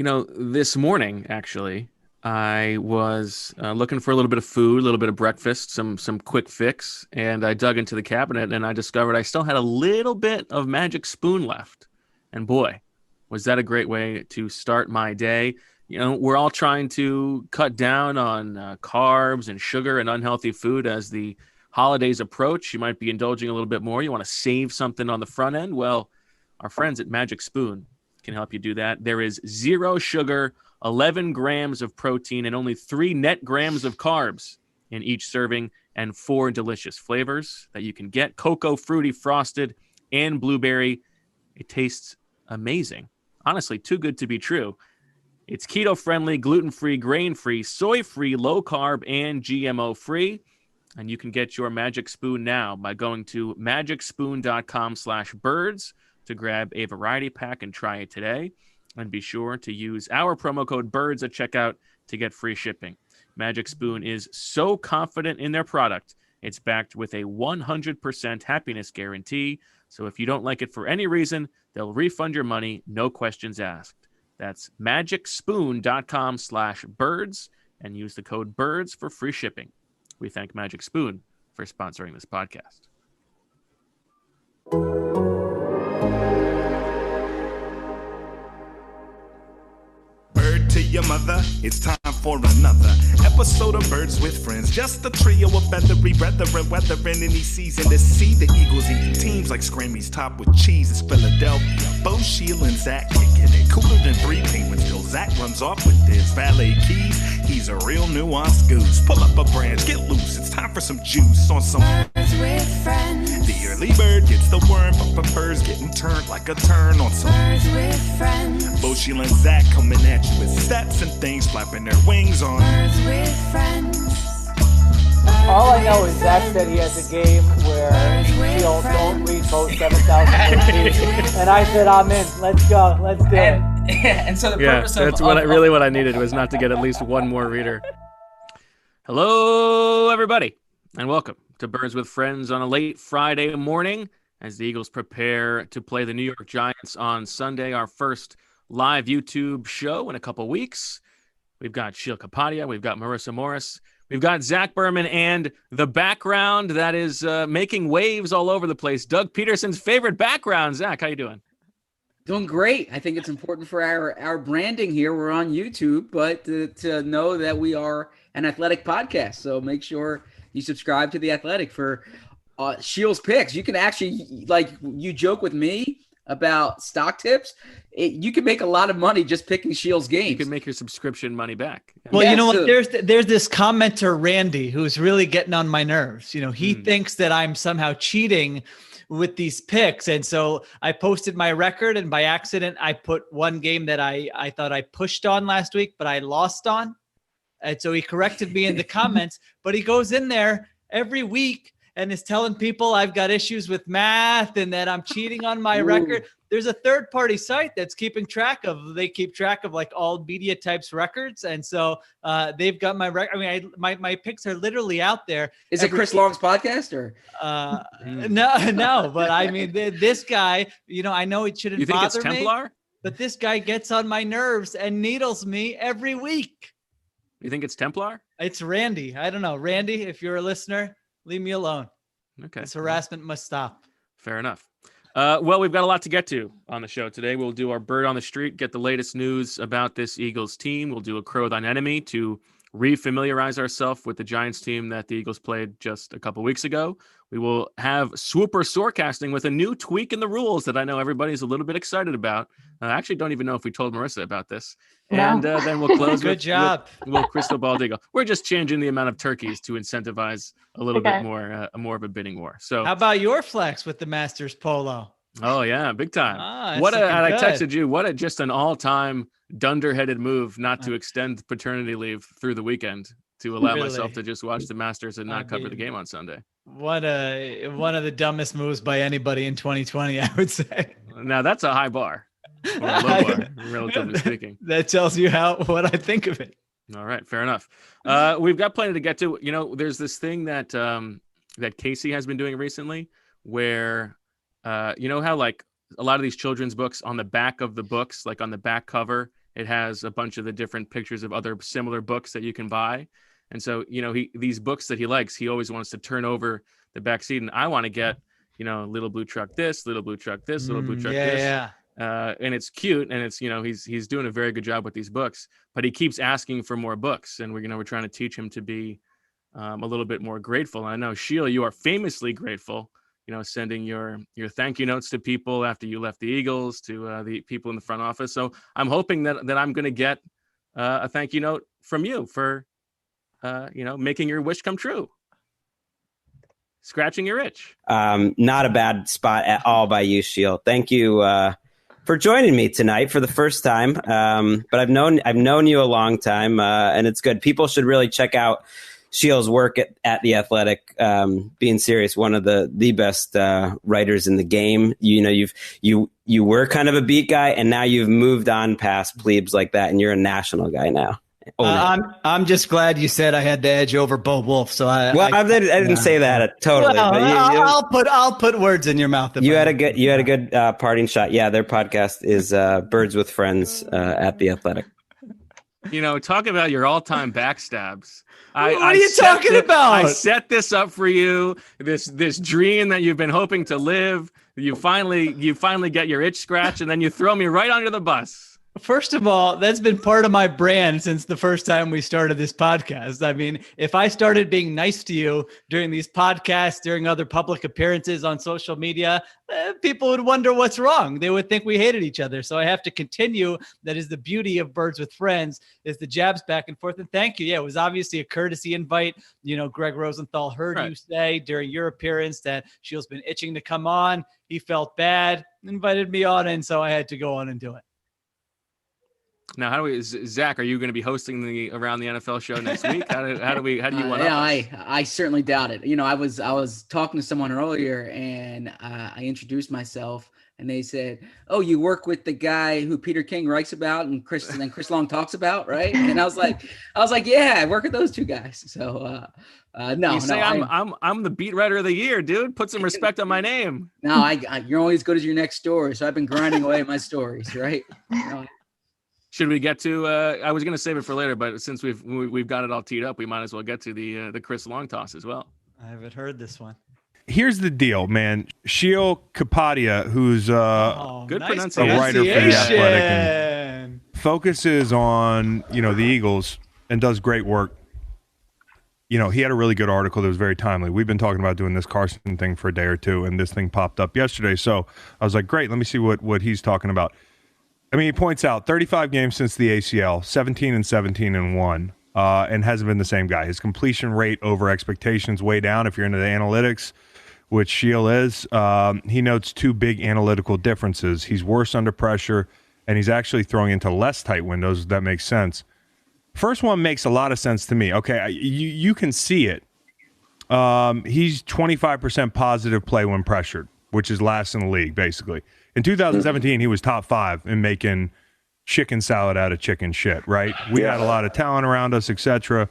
This morning, actually, I was looking for a little bit of food, a little bit of breakfast, some quick fix, and I dug into the cabinet and I discovered I still had a little bit of Magic Spoon left. And boy, was that a great way to start my day. We're all trying to cut down on carbs and sugar and unhealthy food as the holidays approach. You might be indulging a little bit more. You want to save something on the front end. Well, our friends at Magic Spoon can help you do that. There is zero sugar, 11 grams of protein, and only 3 net grams of carbs in each serving, and 4 delicious flavors that you can get: cocoa, fruity, frosted, and blueberry. It tastes amazing. Honestly, too good to be true. It's keto-friendly, gluten-free, grain-free, soy-free, low-carb, and GMO-free. And you can get your Magic Spoon now by going to magicspoon.com/birds to grab a variety pack and try it today. And be sure to use our promo code BIRDS at checkout to get free shipping. Magic Spoon is so confident in their product, it's backed with a 100% happiness guarantee. So if you don't like it for any reason, they'll refund your money, no questions asked. That's magicspoon.com/birds and use the code BIRDS for free shipping. We thank Magic Spoon for sponsoring this podcast. To your mother, it's time for another episode of Birds with Friends. Just a trio of feathery brethren weathering any season to see the Eagles eating teams like Scrammy's top with cheese. It's Philadelphia, Bo, Sheila, and Zach kicking it cooler than 3 penguins till Zach runs off with his valet keys. He's a real nuanced goose. Pull up a branch, get loose. It's time for some juice on some Birds with Friends. The early bird gets the worm, but prefers getting turned like a turn on some Birds with Friends. Bo, Sheila, and Zach coming at you with stats and things flapping their wings on Birds with Friends. All I know is Zach said he has a game where he'll don't read both 7,000 words, and I said I'm in. Let's go. Let's do it. And so the purpose of that's what I needed was not to get at least one more reader. Hello, everybody, and welcome to Birds with Friends on a late Friday morning as the Eagles prepare to play the New York Giants on Sunday, our first live YouTube show in a couple weeks. We've got Sheil Kapadia, we've got Marissa Morris, we've got Zach Berman, and the background that is making waves all over the place, Doug Pederson's favorite background. Zach, how you doing? Doing great. I think it's important for our branding here. We're on YouTube, but to know that we are an athletic podcast. So make sure you subscribe to The Athletic for Sheil's picks. You can actually, like you joke with me about stock tips, you can make a lot of money just picking Sheil's games. You can make your subscription money back. Well, you know what? There's this commenter, Randy, who's really getting on my nerves. He thinks that I'm somehow cheating with these picks. And so I posted my record, and by accident, I put one game that I thought I pushed on last week, but I lost on. And so he corrected me in the comments, but he goes in there every week and is telling people I've got issues with math and that I'm cheating on my record. There's a third-party site that's keeping track of. They keep track of like all media types records, and so they've got my record. I mean, my picks are literally out there. Is it Chris Long's podcast or? No. But I mean, this guy. I know it shouldn't bother me. You think it's Templar? But this guy gets on my nerves and needles me every week. You think it's Templar? It's Randy. I don't know, Randy. If you're a listener, leave me alone. Okay. This harassment must stop. Fair enough. Well, we've got a lot to get to on the show today. We'll do our bird on the street, get the latest news about this Eagles team. We'll do a crow thine enemy to refamiliarize ourselves with the Giants team that the Eagles played just a couple weeks ago. We will have Swooper Sorecasting with a new tweak in the rules that I know everybody's a little bit excited about. I actually don't even know if we told Marissa about this. And then we'll close Good job. with Crystal Baldigo. We're just changing the amount of turkeys to incentivize a little bit more, more of a bidding war. So how about your flex with the Masters Polo? Oh yeah, big time. I texted you, just an all-time dunderheaded move not to extend paternity leave through the weekend to allow myself to just watch the Masters and not cover the game on Sunday. One of the dumbest moves by anybody in 2020, I would say. Now that's a high bar, or a low bar, relatively speaking. That tells you what I think of it. All right, fair enough. We've got plenty to get to. There's this thing that Casey has been doing recently where how like a lot of these children's books, on the back of the books, like on the back cover, it has a bunch of the different pictures of other similar books that you can buy. And so, these books that he likes, he always wants to turn over the back seat. And I want to get, Little Blue Truck this, Little Blue Truck this, Little Blue Truck this. Yeah. And it's cute, and it's he's doing a very good job with these books, but he keeps asking for more books, and we're trying to teach him to be a little bit more grateful. And I know, Sheila, you are famously grateful, sending your thank you notes to people after you left the Eagles, to the people in the front office. So I'm hoping that I'm going to get a thank you note from you for making your wish come true, scratching your itch. Not a bad spot at all by you, Sheila. Thank you for joining me tonight for the first time. But I've known you a long time, and it's good. People should really check out Sheil's work at The Athletic. Being serious, one of the best writers in the game. You were kind of a beat guy, and now you've moved on past plebes like that, and you're a national guy now. I'm just glad you said I had the edge over Bo Wolf. So I didn't say that totally. Well, but I'll put words in your mouth. You had a good parting shot. Yeah, their podcast is Birds with Friends at The Athletic. Talk about your all-time backstabs. What are you talking about? I set this up for you. This dream that you've been hoping to live. You finally get your itch scratched, and then you throw me right under the bus. First of all, that's been part of my brand since the first time we started this podcast. I mean, if I started being nice to you during these podcasts, during other public appearances on social media, people would wonder what's wrong. They would think we hated each other. So I have to continue. That is the beauty of Birds with Friends, is the jabs back and forth. And thank you. Yeah, it was obviously a courtesy invite. Greg Rosenthal heard you say during your appearance that Shield's been itching to come on. He felt bad, invited me on, and so I had to go on and do it. Now, Zach, are you going to be hosting the Around the NFL show next week? How do you want to? I certainly doubt it. I was talking to someone earlier, and I introduced myself, and they said, "Oh, you work with the guy who Peter King writes about and Chris Long talks about, right?" And I was like, "Yeah, I work with those two guys." So no, I'm the beat writer of the year, dude. Put some respect on my name. No, you're only as good as your next story. So I've been grinding away at my stories, right? Should we get to? I was going to save it for later, but since we've got it all teed up, we might as well get to the Chris Long toss as well. I haven't heard this one. Here's the deal, man. Sheil Kapadia, who's good pronunciation, a writer for The Athletic, and focuses on the Eagles and does great work. He had a really good article that was very timely. We've been talking about doing this Carson thing for a day or two, and this thing popped up yesterday. So I was like, great, let me see what he's talking about. I mean, he points out 35 games since the ACL, 17-17-1, and hasn't been the same guy. His completion rate over expectations way down. If you're into the analytics, which Sheil is, he notes two big analytical differences. He's worse under pressure, and he's actually throwing into less tight windows. That makes sense. First one makes a lot of sense to me. Okay, you can see it. He's 25% positive play when pressured, which is last in the league, basically. In 2017, he was top 5 in making chicken salad out of chicken shit, right? We had a lot of talent around us, etc.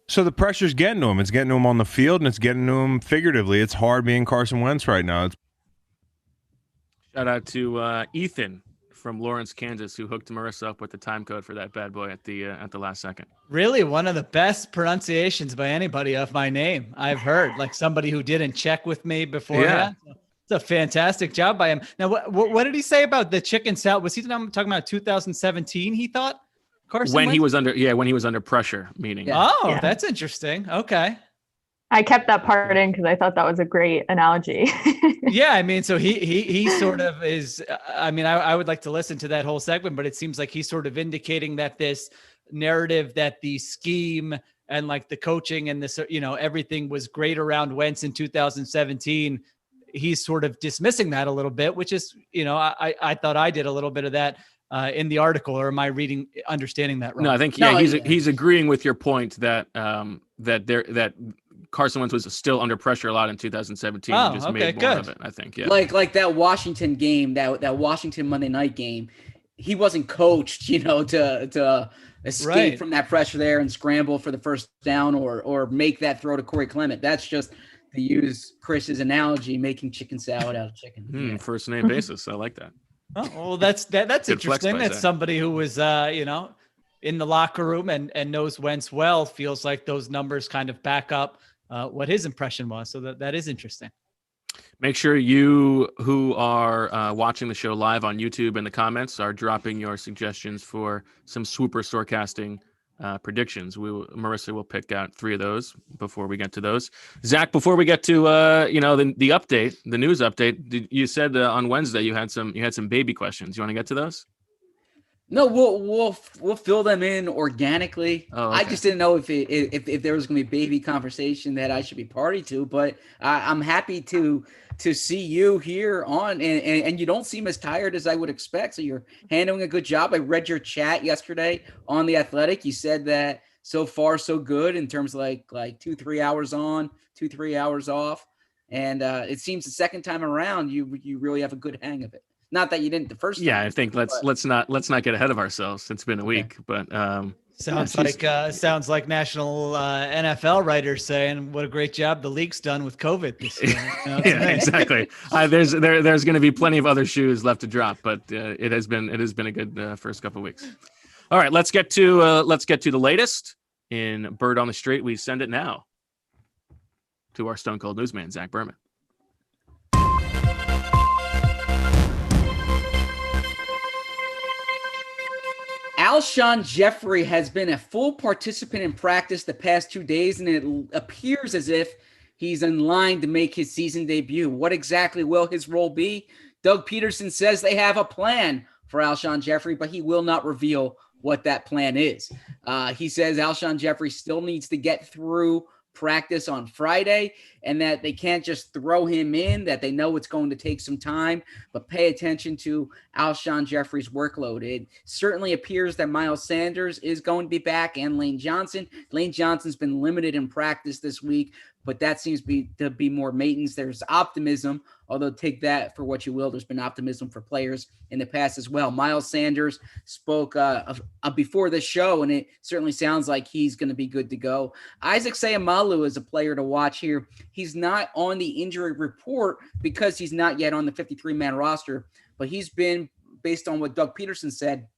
So the pressure's getting to him. It's getting to him on the field, and it's getting to him figuratively. It's hard being Carson Wentz right now. Shout out to Ethan from Lawrence, Kansas, who hooked Marissa up with the time code for that bad boy at the last second. Really, one of the best pronunciations by anybody of my name I've heard. Like somebody who didn't check with me beforehand. Yeah. It's a fantastic job by him. Now, what did he say about the chicken salad? Was he talking about 2017? He thought Carson when he was under pressure, meaning. Oh, that's interesting. Okay. I kept that part in because I thought that was a great analogy. Yeah, I mean, so he sort of is. I mean, I would like to listen to that whole segment, but it seems like he's sort of indicating that this narrative that the scheme and like the coaching and this, everything was great around Wentz in 2017. He's sort of dismissing that a little bit, which is, I thought I did a little bit of that in the article, or am I understanding that wrong? No, I think he's agreeing with your point that that Carson Wentz was still under pressure a lot in 2017. Oh, just okay, made more good. of it, I think. Yeah, like that Washington game, that Washington Monday night game, he wasn't coached, to escape from that pressure there and scramble for the first down or make that throw to Corey Clement. That's just, to use Chris's analogy, making chicken salad out of chicken. First name basis. I like that. Oh, well, that's Good flex interesting. by That's Zach. somebody who was, in the locker room and knows Wentz well. Feels like those numbers kind of back up what his impression was. So that is interesting. Make sure you who are watching the show live on YouTube in the comments are dropping your suggestions for some Swooper Storecasting predictions. Marissa will pick out 3 of those before we get to those. Zach, before we get to the update, the news update, you said on Wednesday you had some baby questions. You want to get to those? No, we'll fill them in organically. Oh, okay. I just didn't know if there was going to be baby conversation that I should be party to, but I'm happy to see you here on, and you don't seem as tired as I would expect. So you're handling a good job. I read your chat yesterday on The Athletic. You said that so far so good in terms of like 2-3 hours on, 2-3 hours off, and it seems the second time around you really have a good hang of it. Not that you didn't the first time. Yeah, I think let's not get ahead of ourselves. It's been a week, but sounds like national NFL writers saying what a great job the league's done with COVID this year. Yeah, exactly. There's going to be plenty of other shoes left to drop, but it has been a good first couple of weeks. All right, let's get to the latest in Bird on the Street. We send it now to our Stone Cold newsman, Zach Berman. Alshon Jeffery has been a full participant in practice the past 2 days, and it appears as if he's in line to make his season debut. What exactly will his role be? Doug Pederson says they have a plan for Alshon Jeffery, but he will not reveal what that plan is. He says Alshon Jeffery still needs to get through practice on Friday and that they can't just throw him in, that they know it's going to take some time, but pay attention to Alshon Jeffery's workload. It certainly appears that Miles Sanders is going to be back and Lane Johnson. Lane Johnson's been limited in practice this week, but that seems to be more maintenance. There's optimism, although take that for what you will. There's been optimism for players in the past as well. Miles Sanders spoke before the show, and it certainly sounds like he's going to be good to go. Isaac Seumalo is a player to watch here. He's not on the injury report because he's not yet on the 53-man roster, but he's been, based on what Doug Pederson said,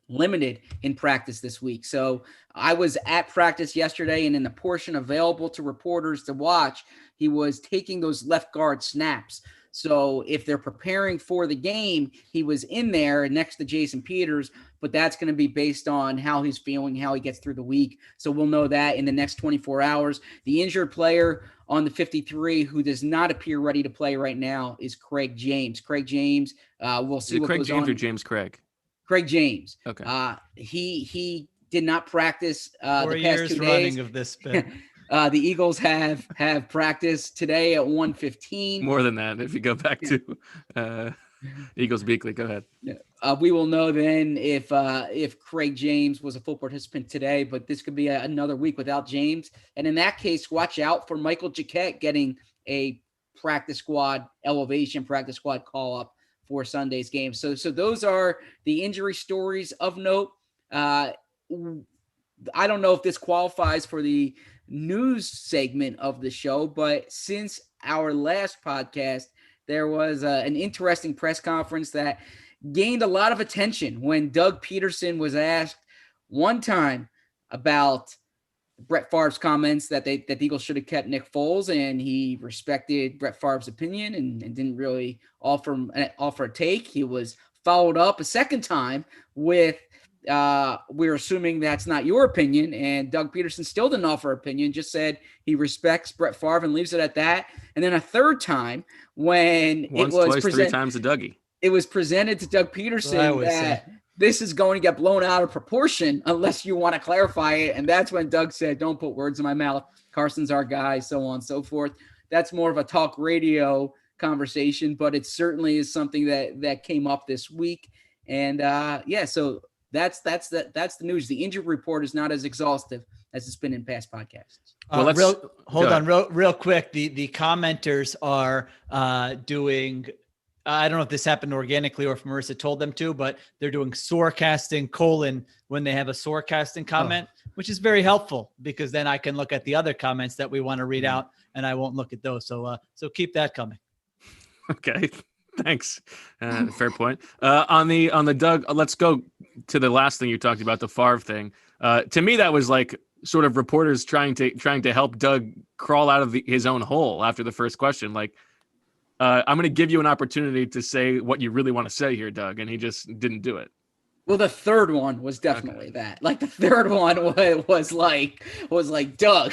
limited in practice this week. So I was at practice yesterday, and in the portion available to reporters to watch, he was taking those left guard snaps. So if they're preparing for the game, he was in there next to Jason Peters, but that's going to be based on how he's feeling, how he gets through the week. So we'll know that in the next 24 hours. The injured player on the 53 who does not appear ready to play right now is Craig James. Craig James, we'll see what Craig goes James on. or James Craig? Craig James. Okay. He did not practice 4 the past years 2 days. running of this bit. The Eagles have practiced today at 1:15. More than that, if you go back to Eagles Weekly. Go ahead. We will know then if Craig James was a full participant today, but this could be another week without James. And in that case, watch out for Michael Jacquet getting a practice squad call up for Sunday's game. So those are the injury stories of note. I don't know if this qualifies for the news segment of the show, but since our last podcast, there was an interesting press conference that gained a lot of attention when Doug Pederson was asked one time about Brett Favre's comments that the Eagles should have kept Nick Foles, and he respected Brett Favre's opinion and didn't really offer a take. He was followed up a second time with, we're assuming that's not your opinion, and Doug Pederson still didn't offer opinion, just said he respects Brett Favre and leaves it at that. And then a third time when twice, 3 times a Dougie. It was presented to Doug Pederson that this is going to get blown out of proportion unless you want to clarify it. And that's when Doug said, don't put words in my mouth. Carson's our guy, so on and so forth. That's more of a talk radio conversation, but it certainly is something that came up this week. And so that's the news. The injury report is not as exhaustive as it's been in past podcasts. Real quick. The commenters are doing, I don't know if this happened organically or if Marissa told them to, but they're doing sorecasting : when they have a sorecasting comment, which is very helpful because then I can look at the other comments that we want to read out and I won't look at those. So keep that coming. Okay. Thanks. Fair point. On the Doug, let's go to the last thing you talked about, the Favre thing. To me, that was like sort of reporters trying to help Doug crawl out of his own hole after the first question. Like, I'm going to give you an opportunity to say what you really want to say here, Doug, and he just didn't do it. Well, the third one was definitely that. Like the third one was like Doug,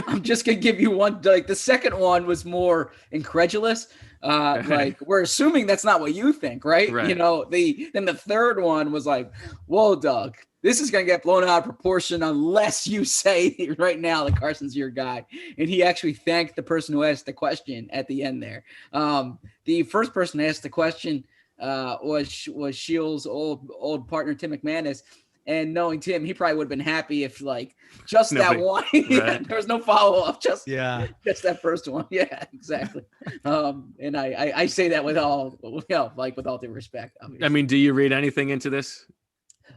I'm just gonna give you one. Like the second one was more incredulous. Like we're assuming that's not what you think, right? Right. You know, then the third one was like, whoa, Doug, this is gonna get blown out of proportion unless you say right now that Carson's your guy. And he actually thanked the person who asked the question at the end there. The first person who asked the question was Shields' old partner Tim McManus, and knowing Tim, he probably would have been happy if like just that one. Right. There was no follow up, just that first one. Yeah, exactly. And I say that with all with all due respect. Obviously. I mean, do you read anything into this?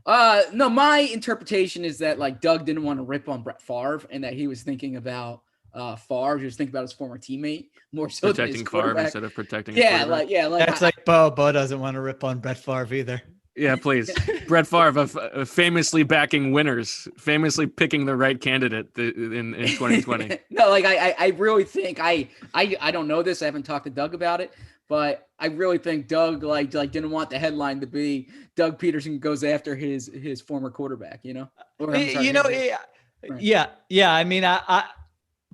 No, my interpretation is that like Doug didn't want to rip on Brett Favre, and that he was thinking about Favre. He was thinking about his former teammate more so Protecting than his Favre instead of protecting. Like that's like Bo. Bo doesn't want to rip on Brett Favre either. Yeah, please. Brett Favre, famously backing winners, famously picking the right candidate in 2020. No, like I really think I don't know this. I haven't talked to Doug about it, but I really think Doug like didn't want the headline to be Doug Pederson goes after his former quarterback. You know, or, sorry, yeah. I mean, I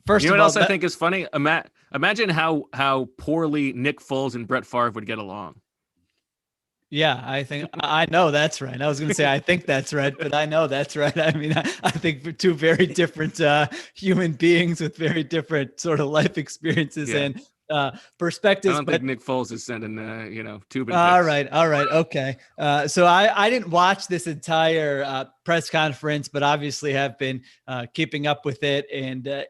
first you know of what all, else I think is funny? Imagine how poorly Nick Foles and Brett Favre would get along. Yeah, I know that's right. I was going to say, I think that's right, but I know that's right. I mean, I think for two very different human beings with very different sort of life experiences and perspectives. I don't think Nick Foles is sending, tubing. All right. Okay. So I didn't watch this entire press conference, but obviously have been keeping up with it. And,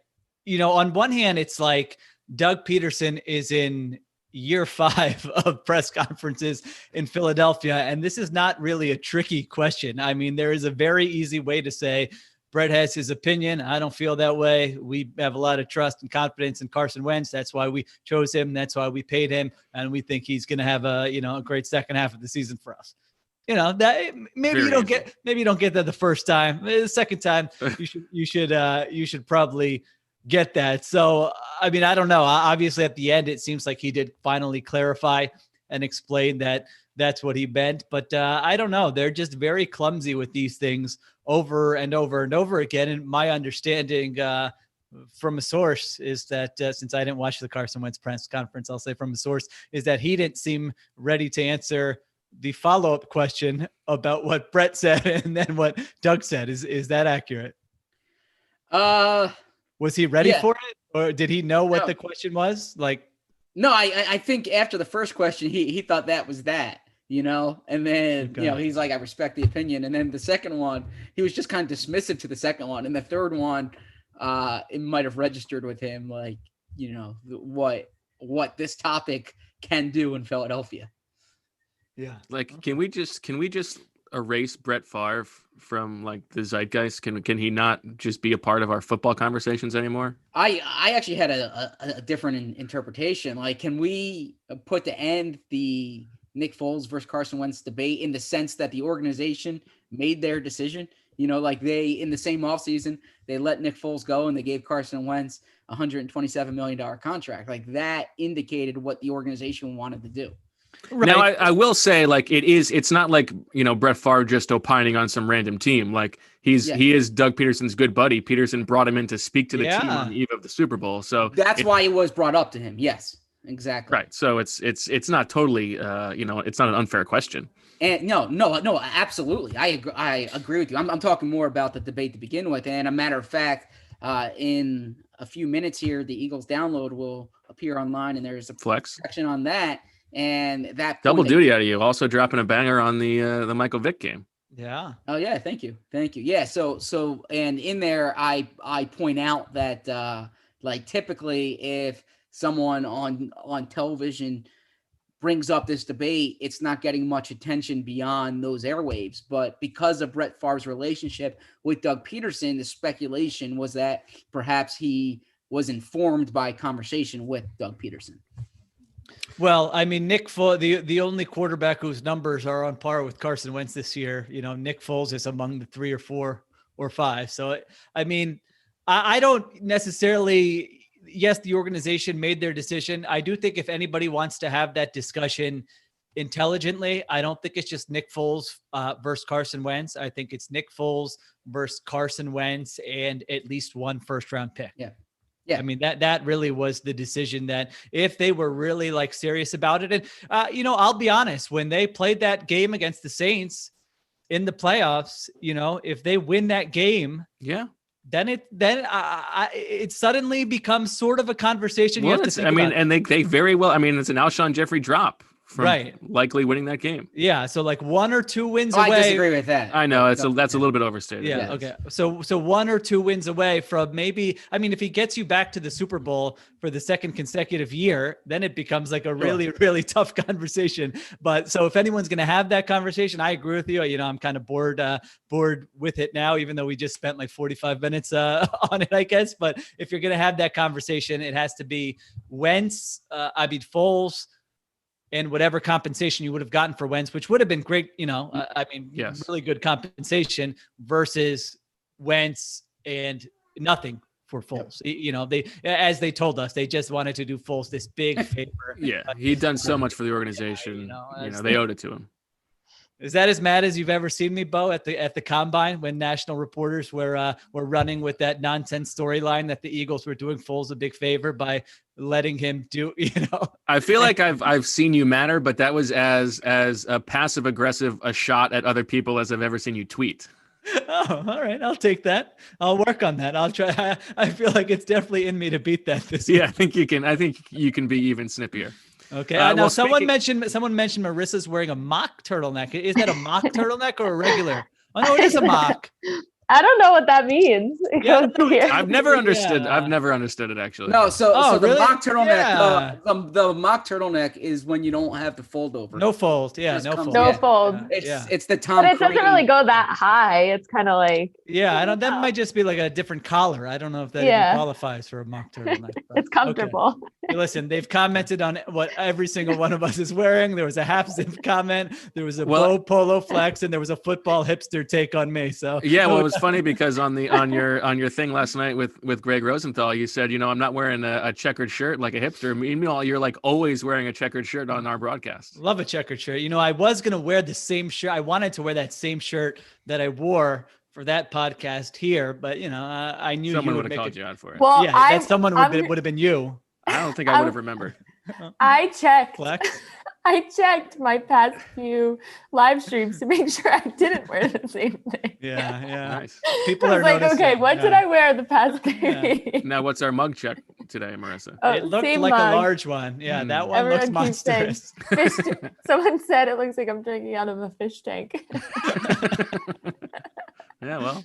on one hand, it's like Doug Pederson is in year 5 of press conferences in Philadelphia. And this is not really a tricky question. I mean, there is a very easy way to say, Brett has his opinion. I don't feel that way. We have a lot of trust and confidence in Carson Wentz. That's why we chose him. That's why we paid him. And we think he's going to have a great second half of the season for us. That maybe you don't get that the first time. The second time you should probably get that. So, I mean, I don't know. Obviously at the end, it seems like he did finally clarify and explain that that's what he meant, but I don't know. They're just very clumsy with these things over and over and over again. And my understanding from a source is that since I didn't watch the Carson Wentz press conference, I'll say from a source is that he didn't seem ready to answer the follow-up question about what Brett said and then what Doug said. Is that accurate? Was he ready for it, or did he know what the question was? No, I think after the first question, he thought that was that, and then, he's like, I respect the opinion. And then the second one, he was just kind of dismissive to the second one. And the third one, it might have registered with him, like, what this topic can do in Philadelphia. Yeah. Like, can we just erase Brett Favre from like the zeitgeist? Can he not just be a part of our football conversations anymore? I actually had a different interpretation. Like, can we put to end the Nick Foles versus Carson Wentz debate in the sense that the organization made their decision? Like they, in the same offseason, they let Nick Foles go and they gave Carson Wentz a $127 million contract. Like that indicated what the organization wanted to do. Right. Now, I will say, like, it's not like, Brett Favre just opining on some random team. Like, he is Doug Peterson's good buddy. Peterson brought him in to speak to the team on the eve of the Super Bowl. So that's why it was brought up to him. Yes, exactly. Right. So it's not totally, it's not an unfair question. And no, absolutely. I agree with you. I'm talking more about the debate to begin with. And a matter of fact, in a few minutes here, the Eagles download will appear online, and there's a flex section on that. And that double duty out of you, also dropping a banger on the Michael Vick game. Yeah. Oh yeah. Thank you. Yeah. So, and in there, I point out that, like typically if someone on television brings up this debate, it's not getting much attention beyond those airwaves, but because of Brett Favre's relationship with Doug Pederson, the speculation was that perhaps he was informed by conversation with Doug Pederson. Well, I mean, Nick Foles, the only quarterback whose numbers are on par with Carson Wentz this year, Nick Foles is among the 3 or 4 or 5. So, I mean, I don't necessarily, yes, the organization made their decision. I do think if anybody wants to have that discussion intelligently, I don't think it's just Nick Foles versus Carson Wentz. I think it's Nick Foles versus Carson Wentz and at least one first-round pick. Yeah. I mean, that really was the decision that if they were really like serious about it. And, I'll be honest, when they played that game against the Saints in the playoffs, if they win that game, then it suddenly becomes sort of a conversation. Well, and they very well, it's an Alshon Jeffery drop from likely winning that game. Yeah. So like 1 or 2 wins away. I disagree with that. I know that's a little bit overstated. Yeah. Yes. Okay. So 1 or 2 wins away from maybe, if he gets you back to the Super Bowl for the second consecutive year, then it becomes like a really, really tough conversation. But so if anyone's going to have that conversation, I agree with you. I'm kind of bored with it now, even though we just spent like 45 minutes on it, I guess. But if you're going to have that conversation, it has to be Wentz, Foles, and whatever compensation you would have gotten for Wentz, which would have been great, yes, really good compensation versus Wentz and nothing for Foles. Yep. They, as they told us, they just wanted to do Foles this big favor. Yeah, he'd done so much for the organization. They owed it to him. Is that as mad as you've ever seen me, Bo, at the combine when national reporters were running with that nonsense storyline that the Eagles were doing Foles a big favor by letting him do, I feel like I've seen you madder, but that was as a passive aggressive a shot at other people as I've ever seen you tweet. Oh, all right. I'll take that. I'll work on that. I'll try. I feel like it's definitely in me to beat that this week. Yeah, I think you can be even snippier. Okay. Now someone mentioned Marissa's wearing a mock turtleneck. Is that a mock turtleneck or a regular? Oh no, it is a mock. I don't know what that means. I've never understood. I've never understood it actually. No, so really? The mock turtleneck, the mock turtleneck is when you don't have the fold over. No fold. Yeah, no fold. No fold. It's the Tom. But it doesn't really go that high. It's kind of like. Yeah, I don't. That might just be like a different collar. I don't know if that even qualifies for a mock turtleneck. It's comfortable. Okay. Listen, they've commented on what every single one of us is wearing. There was a half zip comment. There was a Bo polo flex, and there was a football hipster take on me. So yeah, well, it was funny because on your thing last night with Greg Rosenthal, you said, I'm not wearing a checkered shirt like a hipster. Meanwhile, you're like always wearing a checkered shirt on our broadcast. Love a checkered shirt. I was going to wear the same shirt. I wanted to wear that same shirt that I wore for that podcast here, but I knew someone would have called you out for it. Well, that someone would have been you. I don't think I would have remembered. I checked. Flex? I checked my past few live streams to make sure I didn't wear the same thing. Yeah. Nice. People I are was like, noticing. okay, what did I wear the past 3 weeks? Now, what's our mug check today, Marissa? It looked like a large one. Yeah, that one looks monstrous. Someone said it looks like I'm drinking out of a fish tank. Yeah, well,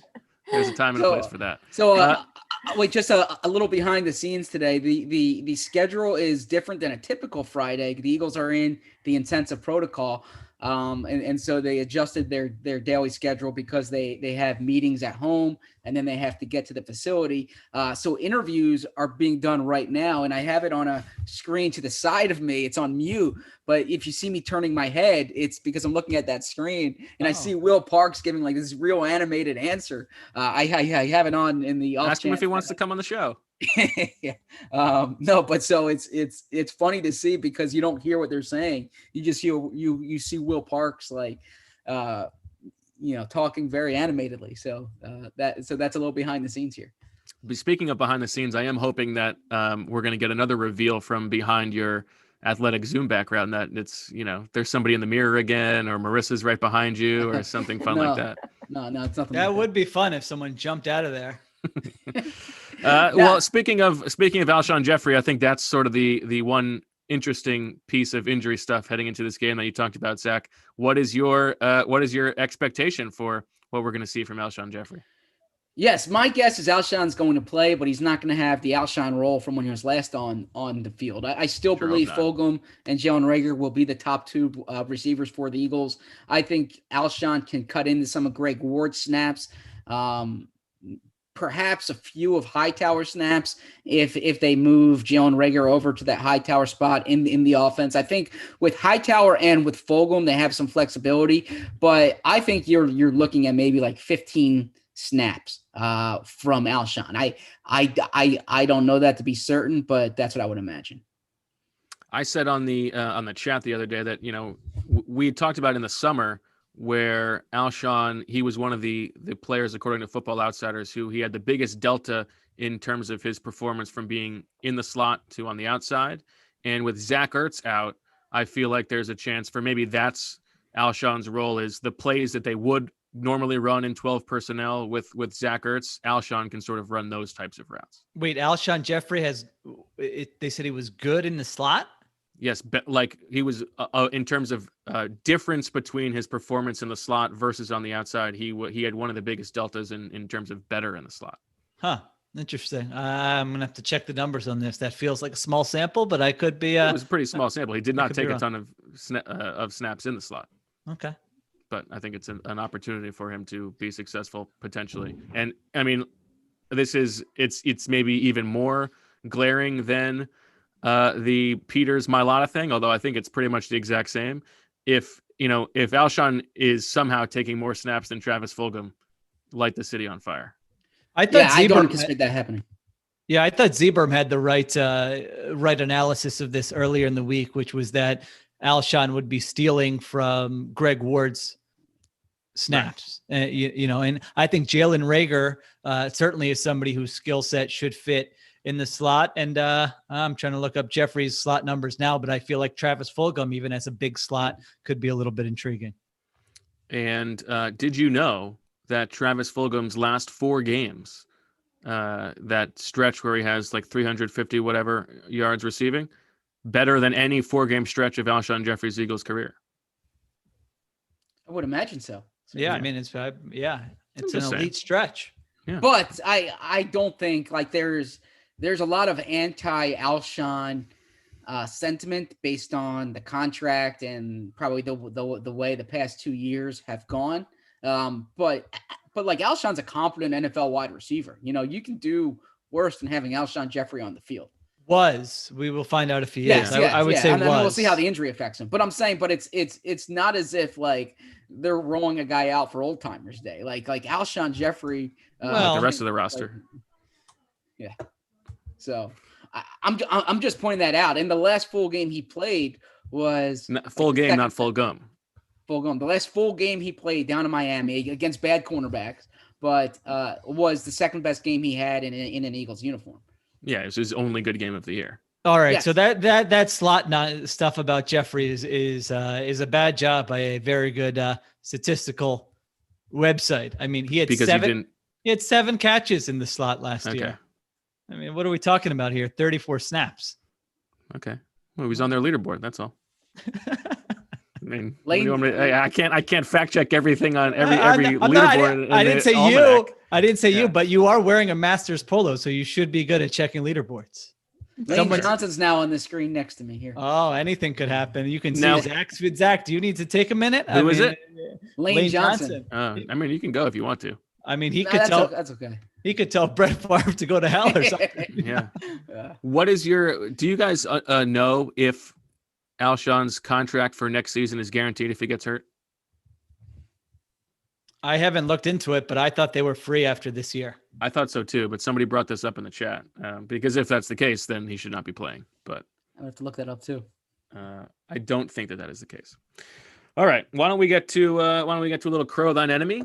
there's a time and a place for that. So, wait, just a little behind the scenes today. The schedule is different than a typical Friday. The Eagles are in the intensive protocol. And so they adjusted their daily schedule because they have meetings at home and then they have to get to the facility. So interviews are being done right now, and I have it on a screen to the side of me. It's on mute, but if you see me turning my head, it's because I'm looking at that screen and I see Will Parks giving like this real animated answer. I have it on in the ask him if he wants to come on the show. Yeah. No, but so it's funny to see because you don't hear what they're saying. You just hear you see Will Parks like talking very animatedly. So that's a little behind the scenes here. Speaking of behind the scenes, I am hoping that we're going to get another reveal from behind your athletic Zoom background, that it's there's somebody in the mirror again, or Marissa's right behind you, or something fun like that. No, it's nothing. That like would be fun if someone jumped out of there. Well, speaking of Alshon Jeffery, I think that's sort of the one interesting piece of injury stuff heading into this game that you talked about, Zach. What is your expectation for what we're going to see from Alshon Jeffery? Yes, my guess is Alshon's going to play, but he's not going to have the Alshon role from when he was last on the field. I still believe Fulgham and Jalen Reagor will be the top two receivers for the Eagles. I think Alshon can cut into some of Greg Ward's snaps. perhaps a few of Hightower snaps if they move Jalen Reagor over to that Hightower spot in the offense. I think with Hightower and with Fulgham, they have some flexibility, but I think you're looking at maybe like 15 snaps from Alshon. I don't know that to be certain, but that's what I would imagine. I said on the chat the other day that, you know, we talked about in the summer where Alshon, he was one of the players, according to Football Outsiders, who he had the biggest delta in terms of his performance from being in the slot to on the outside. And with Zach Ertz out, I feel like there's a chance for maybe that's Alshon's role, is the plays that they would normally run in 12 personnel with Zach Ertz, Alshon can sort of run those types of routes. Wait, Alshon Jeffery they said he was good in the slot? Yes, but like he was in terms of difference between his performance in the slot versus on the outside, he had one of the biggest deltas in terms of better in the slot. Huh. Interesting. I'm gonna have to check the numbers on this. That feels like a small sample, but I could be. It was a pretty small sample. He did not take a ton of snaps in the slot. Okay. But I think it's an opportunity for him to be successful potentially. And I mean, it's maybe even more glaring than the Peters Mailata thing, although I think it's pretty much the exact same. If Alshon is somehow taking more snaps than Travis Fulgham, light the city on fire. I don't anticipate that happening. Yeah, I thought Zeeberm had the right analysis of this earlier in the week, which was that Alshon would be stealing from Greg Ward's snaps. Right. And I think Jalen Reagor certainly is somebody whose skill set should fit in the slot. And I'm trying to look up Jeffrey's slot numbers now, but I feel like Travis Fulgham, even as a big slot, could be a little bit intriguing. And did you know that Travis Fulgham's last 4 games, that stretch where he has like 350 whatever yards receiving, better than any 4-game stretch of Alshon Jeffrey's Eagles career? I would imagine so. Yeah, I mean, it's an elite stretch. Yeah. But I don't think like there's a lot of anti-Alshon sentiment based on the contract and probably the way the past 2 years have gone. But like Alshon's a competent NFL wide receiver. You know, you can do worse than having Alshon Jeffery on the field. We will find out if he is. I would say and then we'll see how the injury affects him. But I'm saying, it's not as if like they're rolling a guy out for old timers day. Like Alshon Jeffery, like the rest of the roster. Yeah. So I'm just pointing that out. And the last full game he played was full game, not full gum. Full gum. The last full game he played down in Miami against bad cornerbacks, but was the second best game he had in an Eagles uniform. Yeah, it was his only good game of the year. All right, yes. So that slot stuff about Jeffrey is a bad job by a very good statistical website. I mean, he had seven catches in the slot last year. I mean, what are we talking about here? 34 snaps. Okay, well, he was on their leaderboard. That's all. I mean, I can't fact check everything on every leaderboard. I didn't say you. I didn't say you, but you are wearing a Masters polo, so you should be good at checking leaderboards. Lane Johnson's now on the screen next to me here. Oh, anything could happen. You can see Zach. Do you need to take a minute? Who is it? Lane Johnson. I mean, you can go if you want to. I mean, that's okay. He could tell Brett Favre to go to hell or something. Yeah. What is do you guys know if Alshon's contract for next season is guaranteed if he gets hurt? I haven't looked into it, but I thought they were free after this year. I thought so too, but somebody brought this up in the chat because if that's the case, then he should not be playing. But I have to look that up too. I don't think that is the case. All right, why don't we get to a little Crow Thine Enemy?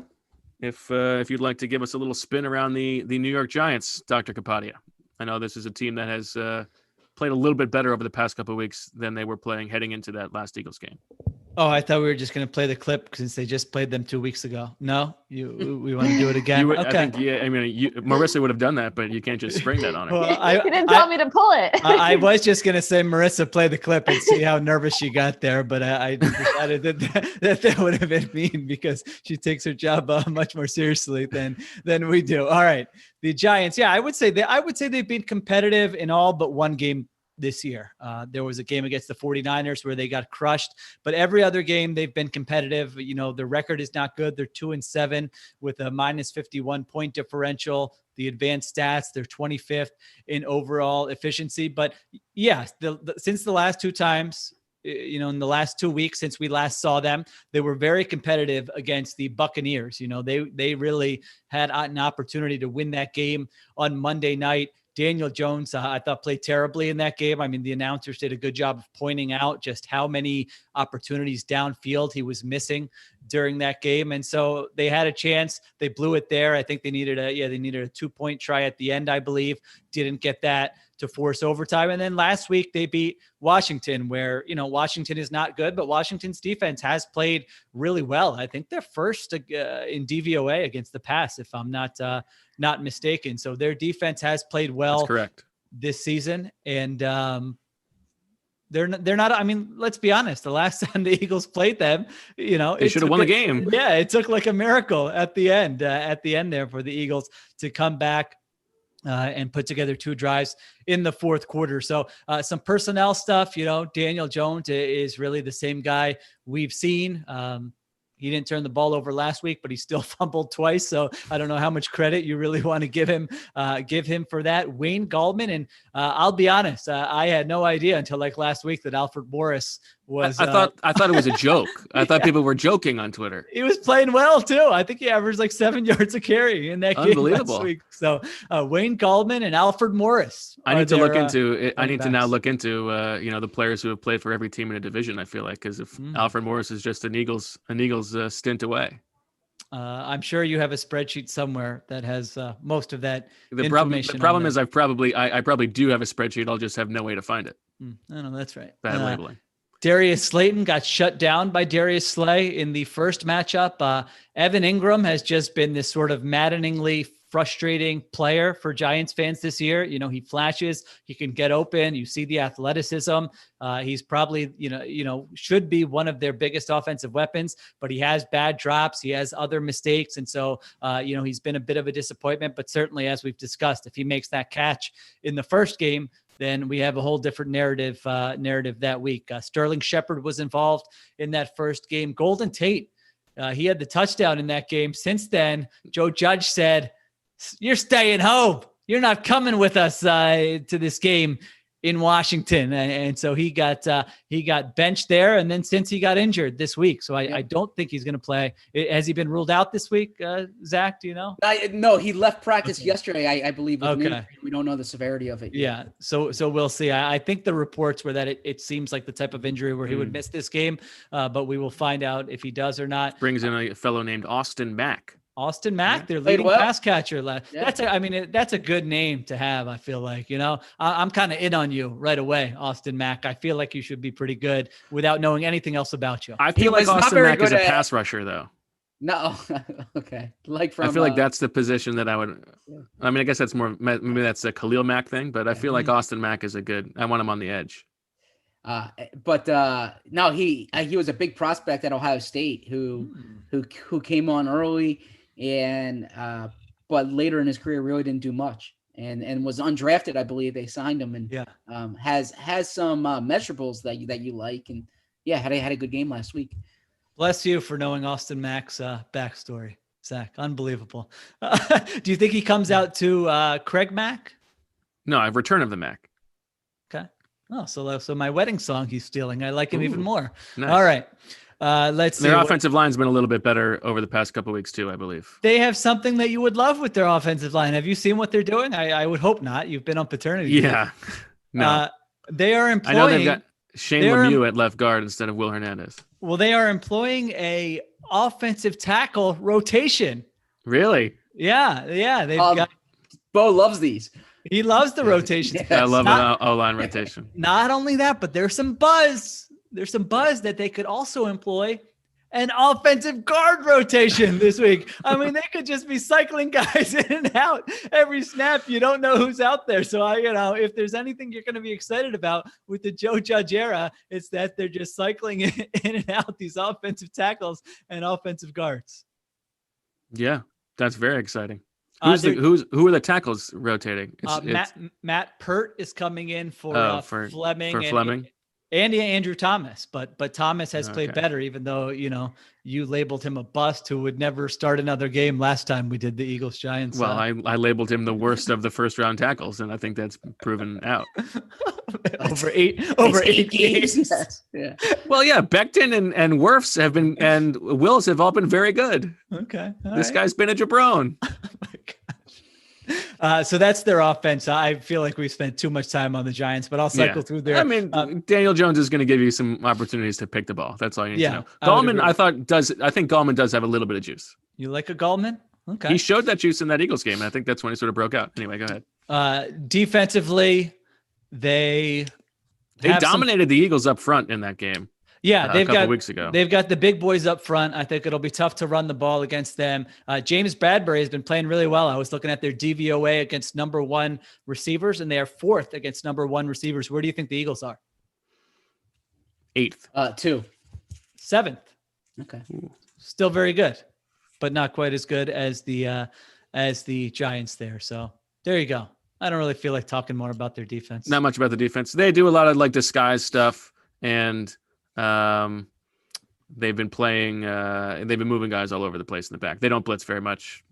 If you'd like to give us a little spin around the New York Giants, Dr. Kapadia. I know this is a team that has played a little bit better over the past couple of weeks than they were playing heading into that last Eagles game. Oh, I thought we were just going to play the clip since they just played them 2 weeks ago. No, we want to do it again. Okay. I think, Marissa would have done that, but you can't just spring that on her. Well, you didn't tell me to pull it. I was just going to say, Marissa, play the clip and see how nervous she got there. But I decided that would have been mean because she takes her job much more seriously than we do. All right. The Giants. Yeah, I would say they've been competitive in all but one game this year. There was a game against the 49ers where they got crushed, but every other game they've been competitive. You know, the record is not good. They're 2-7 with a -51 point differential. the advanced stats. They're 25th in overall efficiency. But yeah, since the last 2 times, in the last 2 weeks since we last saw them, they were very competitive against the Buccaneers. They really had an opportunity to win that game on Monday night. Daniel Jones, I thought, played terribly in that game. I mean, the announcers did a good job of pointing out just how many opportunities downfield he was missing during that game. And so they had a chance. They blew it there. I think they needed a 2-point try at the end, I believe. Didn't get that to force overtime. And then last week they beat Washington, where, Washington is not good, but Washington's defense has played really well. I think they're first in DVOA against the pass, if I'm not mistaken. So their defense has played well. That's correct. This season. And they're not, I mean, let's be honest. The last time the Eagles played them, they should have won the game. Yeah. It took like a miracle at the end there for the Eagles to come back and put together 2 drives in the fourth quarter. So some personnel stuff, Daniel Jones is really the same guy we've seen. He didn't turn the ball over last week, but he still fumbled twice. So I don't know how much credit you really want to give him for that. Wayne Gallman. And I'll be honest, I had no idea until like last week that Alfred Morris was. I thought it was a joke. I thought people were joking on Twitter. He was playing well too. I think he averaged like 7 yards a carry in that game last week. So Wayne Gallman and Alfred Morris. I need to look into it. I need to now look into the players who have played for every team in a division. I feel like, because if Alfred Morris is just an Eagles stint away. I'm sure you have a spreadsheet somewhere that has most of that information. The problem is I probably do have a spreadsheet. I'll just have no way to find it. I know, that's right. Bad labeling. Darius Slayton got shut down by Darius Slay in the first matchup. Evan Ingram has just been this sort of maddeningly frustrating player for Giants fans this year. He flashes, he can get open. You see the athleticism. He's probably, should be one of their biggest offensive weapons, but he has bad drops. He has other mistakes. And so, he's been a bit of a disappointment, but certainly, as we've discussed, if he makes that catch in the first game, then we have a whole different narrative that week. Sterling Shepard was involved in that first game. Golden Tate, he had the touchdown in that game. Since then, Joe Judge said, "You're staying home. You're not coming with us to this game in Washington." And so he got benched there. And then since he got injured this week, so I don't think he's going to play. Has he been ruled out this week, Zach? Do you know? No, he left practice yesterday, I believe. Okay. We don't know the severity of it. Yeah. So we'll see. I think the reports were that it seems like the type of injury where he would miss this game, but we will find out if he does or not. Brings in a fellow named Austin Mack. Austin Mack, their leading pass catcher. That's a good name to have. I feel like, I'm kind of in on you right away, Austin Mack. I feel like you should be pretty good without knowing anything else about you. I feel like Austin Mack is a pass rusher, though. No, okay. I feel like that's the position that I would. I mean, I guess that's more. Maybe that's a Khalil Mack thing, but I feel like Austin Mack is a good. I want him on the edge. But no, he was a big prospect at Ohio State who came on early. And but later in his career really didn't do much and was undrafted. I believe they signed him and has some measurables that you like, and had a good game last week. Bless you for knowing Austin Mack's backstory, Zach. Unbelievable. Do you think he comes out to Craig Mack? No, I've Return of the Mack. Okay. Oh, so my wedding song he's stealing. I like him even more. Nice. All right. Let's see. Their offensive line's been a little bit better over the past couple of weeks too, I believe. They have something that you would love with their offensive line. Have you seen what they're doing? I would hope not. You've been on paternity leave. Yeah. No. They are employing. I know they've got Shane Lemieux at left guard instead of Will Hernandez. Well, they are employing a offensive tackle rotation. Really? Yeah. They've got. Bo loves these. He loves the rotations. Yes. I love an O-line rotation. Not only that, but there's some buzz. There's some buzz that they could also employ an offensive guard rotation this week. I mean, they could just be cycling guys in and out every snap. You don't know who's out there. So if there's anything you're going to be excited about with the Joe Judge era, it's that they're just cycling in and out these offensive tackles and offensive guards. Yeah, that's very exciting. Who are the tackles rotating? Matt Pert is coming in for Fleming. For Fleming. And Andrew Thomas, but Thomas has played Okay. better, even though, you labeled him a bust who would never start another game last time we did the Eagles Giants. Well, I labeled him the worst of the first round tackles, and I think that's proven out. over eight games. Yes. Yeah. Well, yeah, Becton and Wirfs have been, and Wills have all been very good. Okay. This guy's been a jabron. So that's their offense. I feel like we spent too much time on the Giants, but I'll cycle through there. I mean, Daniel Jones is going to give you some opportunities to pick the ball. That's all you need to know. I would Gallman, agree. I think Gallman does have a little bit of juice. You like a Gallman? Okay. He showed that juice in that Eagles game, and I think that's when he sort of broke out. Anyway, go ahead. Defensively, they dominated the Eagles up front in that game. Yeah, a couple weeks ago. They've got the big boys up front. I think it'll be tough to run the ball against them. James Bradbury has been playing really well. I was looking at their DVOA against number 1 receivers, and they are 4th against number 1 receivers. Where do you think the Eagles are? 8th. 2. 7th. Okay. Still very good, but not quite as good as the Giants there. So there you go. I don't really feel like talking more about their defense. Not much about the defense. They do a lot of like disguise stuff, and they've been playing. They've been moving guys all over the place in the back. They don't blitz very much.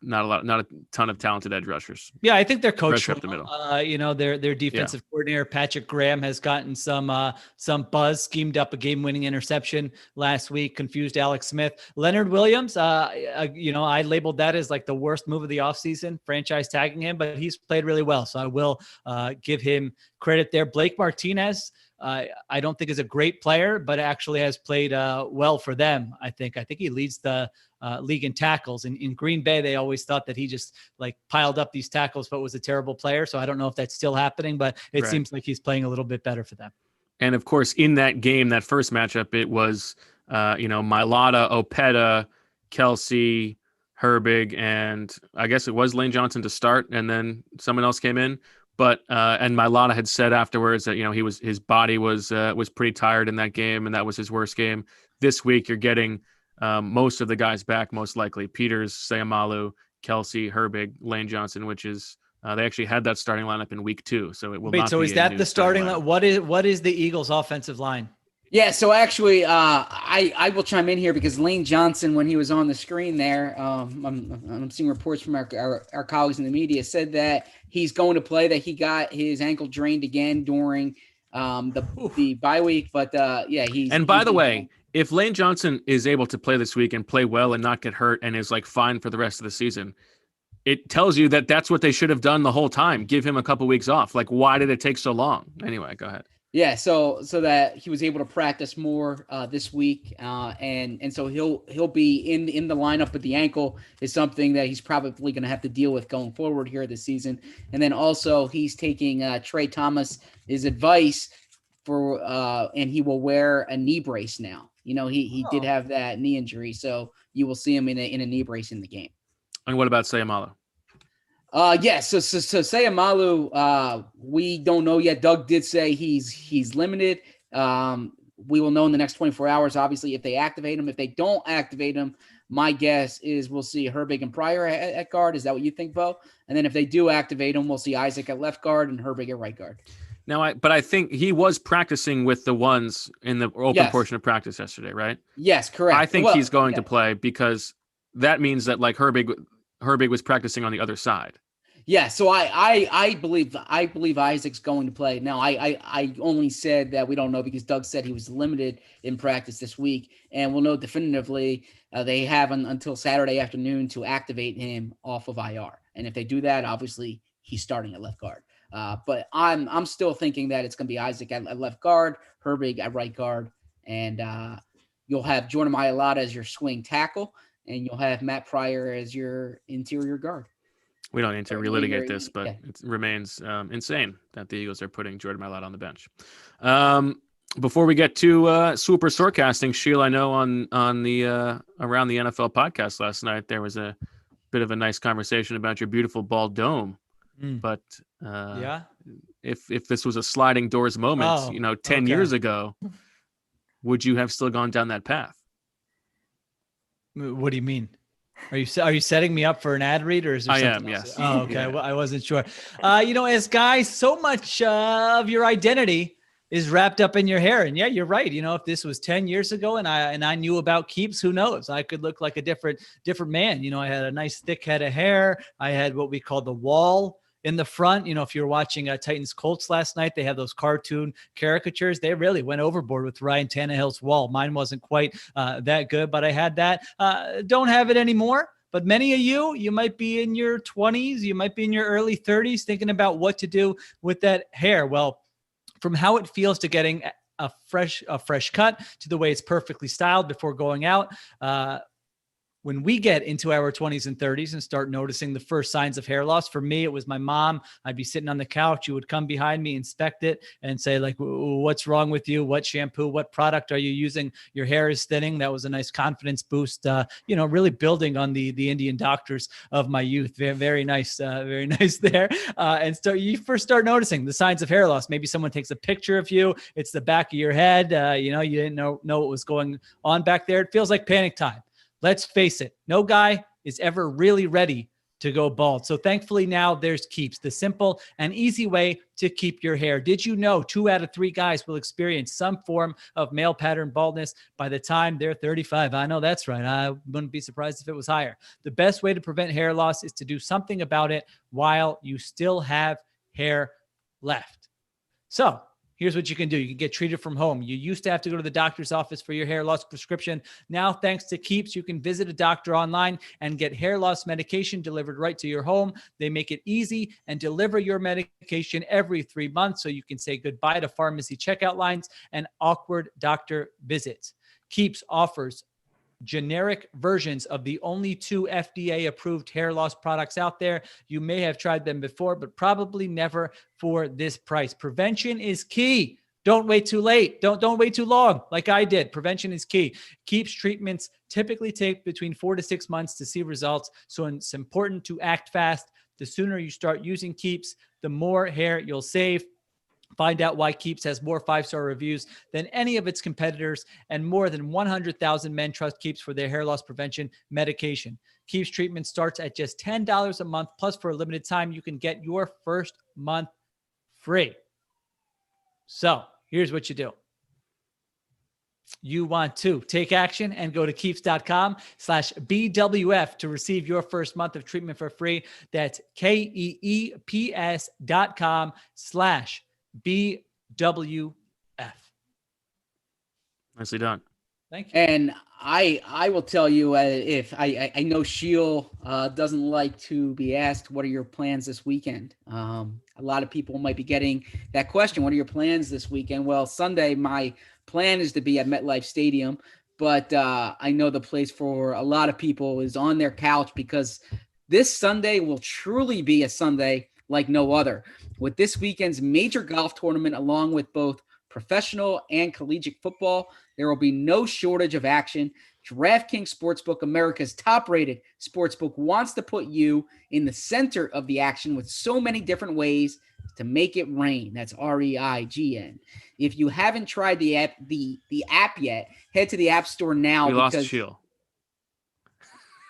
Not a ton of talented edge rushers. Yeah, I think their coach, Pressure up the middle. Their defensive coordinator Patrick Graham has gotten some buzz. Schemed up a game-winning interception last week, confused Alex Smith. Leonard Williams, I labeled that as like the worst move of the offseason, franchise tagging him, but he's played really well, so I will give him credit there. Blake Martinez, I don't think is a great player, but actually has played well for them. I think he leads the league in tackles. In Green Bay, they always thought that he just like piled up these tackles, but was a terrible player. So I don't know if that's still happening, but it seems like he's playing a little bit better for them. And of course, in that game, that first matchup, it was, Mailata, Opeta, Kelsey, Herbig, and I guess it was Lane Johnson to start, and then someone else came in. But and Mailata had said afterwards that his body was pretty tired in that game, and that was his worst game. This week, you're getting most of the guys back, most likely Peters, Sayamalu, Kelsey, Herbig, Lane Johnson, which is they actually had that starting lineup in week 2, so it will. Wait, so is that the starting line? What is the Eagles' offensive line? Yeah, so actually, I will chime in here because Lane Johnson, when he was on the screen there, I'm seeing reports from our colleagues in the media, said that he's going to play, that he got his ankle drained again during the bye week. But he's. And by the way, if Lane Johnson is able to play this week and play well and not get hurt and is like fine for the rest of the season, it tells you that that's what they should have done the whole time. Give him a couple weeks off. Like, why did it take so long? Anyway, go ahead. Yeah, so that he was able to practice more this week, and so he'll be in the lineup. But the ankle is something that he's probably going to have to deal with going forward here this season. And then also he's taking Trey Thomas's advice for, and he will wear a knee brace now. He did have that knee injury, so you will see him in a knee brace in the game. And what about Sayamalu? So Sayamalu, we don't know yet. Doug did say he's limited. We will know in the next 24 hours, obviously, if they activate him. If they don't activate him, my guess is we'll see Herbig and Pryor at guard. Is that what you think, Bo? And then if they do activate him, we'll see Isaac at left guard and Herbig at right guard. But I think he was practicing with the ones in the open portion of practice yesterday, right? Yes, correct. I think he's going to play because that means that like Herbig was practicing on the other side. Yeah, so I believe Isaac's going to play. Now I only said that we don't know because Doug said he was limited in practice this week, and we'll know definitively they have until Saturday afternoon to activate him off of IR. And if they do that, obviously he's starting at left guard. But I'm still thinking that it's going to be Isaac at left guard, Herbig at right guard, and you'll have Jordan Mailata as your swing tackle, and you'll have Matt Pryor as your interior guard. We don't need to relitigate this, but it remains insane that the Eagles are putting Jordan Mailata on the bench. Before we get to Swooper Storecasting, Sheila, I know on the Around the NFL podcast last night, there was a bit of a nice conversation about your beautiful bald dome. But if this was a sliding doors moment, 10 years ago, would you have still gone down that path? What do you mean? Are you setting me up for an ad read, or is there something else? Yes. Oh, okay. Well, I wasn't sure. As guys, so much of your identity is wrapped up in your hair. And yeah, you're right. You know, if this was 10 years ago and I knew about Keeps, who knows? I could look like a different man. You know, I had a nice thick head of hair. I had what we call the wall in the front. You know, if you're watching Titans Colts last night, they have those cartoon caricatures. They really went overboard with Ryan Tannehill's wall. Mine wasn't quite that good, but I had that. Don't have it anymore. But many of you might be in your 20s, you might be in your early 30s thinking about what to do with that hair. Well, from how it feels to getting a fresh cut to the way it's perfectly styled before going out, when we get into our 20s and 30s and start noticing the first signs of hair loss, for me, it was my mom. I'd be sitting on the couch. You would come behind me, inspect it, and say, like, what's wrong with you? What shampoo, what product are you using? Your hair is thinning. That was a nice confidence boost, really building on the Indian doctors of my youth. Very, very nice there. And so you first start noticing the signs of hair loss. Maybe someone takes a picture of you. It's the back of your head. You didn't know what was going on back there. It feels like panic time. Let's face it, no guy is ever really ready to go bald. So thankfully now there's Keeps, the simple and easy way to keep your hair. Did you know 2 out of 3 guys will experience some form of male pattern baldness by the time they're 35? I know that's right. I wouldn't be surprised if it was higher. The best way to prevent hair loss is to do something about it while you still have hair left. So here's what you can do. You can get treated from home. You used to have to go to the doctor's office for your hair loss prescription. Now, thanks to Keeps, you can visit a doctor online and get hair loss medication delivered right to your home. They make it easy and deliver your medication every 3 months so you can say goodbye to pharmacy checkout lines and awkward doctor visits. Keeps offers generic versions of the only 2 FDA-approved hair loss products out there. You may have tried them before, but probably never for this price. Prevention is key. Don't wait too late. Don't wait too long like I did. Prevention is key. Keeps treatments typically take between 4 to 6 months to see results, so it's important to act fast. The sooner you start using Keeps, the more hair you'll save. Find out why Keeps has more 5-star reviews than any of its competitors, and more than 100,000 men trust Keeps for their hair loss prevention medication. Keeps treatment starts at just $10 a month. Plus, for a limited time, you can get your first month free. So here's what you do. You want to take action and go to keeps.com/BWF to receive your first month of treatment for free. That's KEEPS.com/BWF. Nicely done. Thank you. And I will tell you, if I know Sheil doesn't like to be asked, what are your plans this weekend? A lot of people might be getting that question. What are your plans this weekend? Well, Sunday, my plan is to be at MetLife Stadium, but I know the place for a lot of people is on their couch, because this Sunday will truly be a Sunday like no other. With this weekend's major golf tournament, along with both professional and collegiate football, there will be no shortage of action. DraftKings Sportsbook, America's top-rated sportsbook, wants to put you in the center of the action with so many different ways to make it rain. That's REIGN. If you haven't tried the app yet, head to the App Store now. We lost Sheil.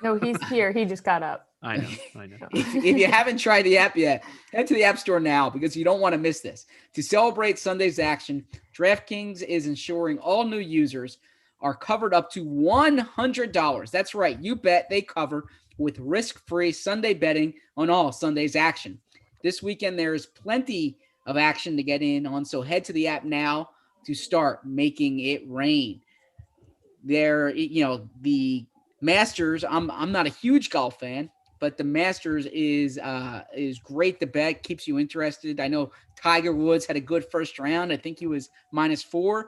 No, he's here. He just got up. I know. If you haven't tried the app yet, head to the App Store now, because you don't want to miss this. To celebrate Sunday's action, DraftKings is ensuring all new users are covered up to $100. That's right. You bet they cover with risk-free Sunday betting on all Sunday's action. This weekend, there's plenty of action to get in on, so head to the app now to start making it rain. The Masters, I'm not a huge golf fan, but the Masters is great to bet, keeps you interested. I know Tiger Woods had a good first round. I think he was -4.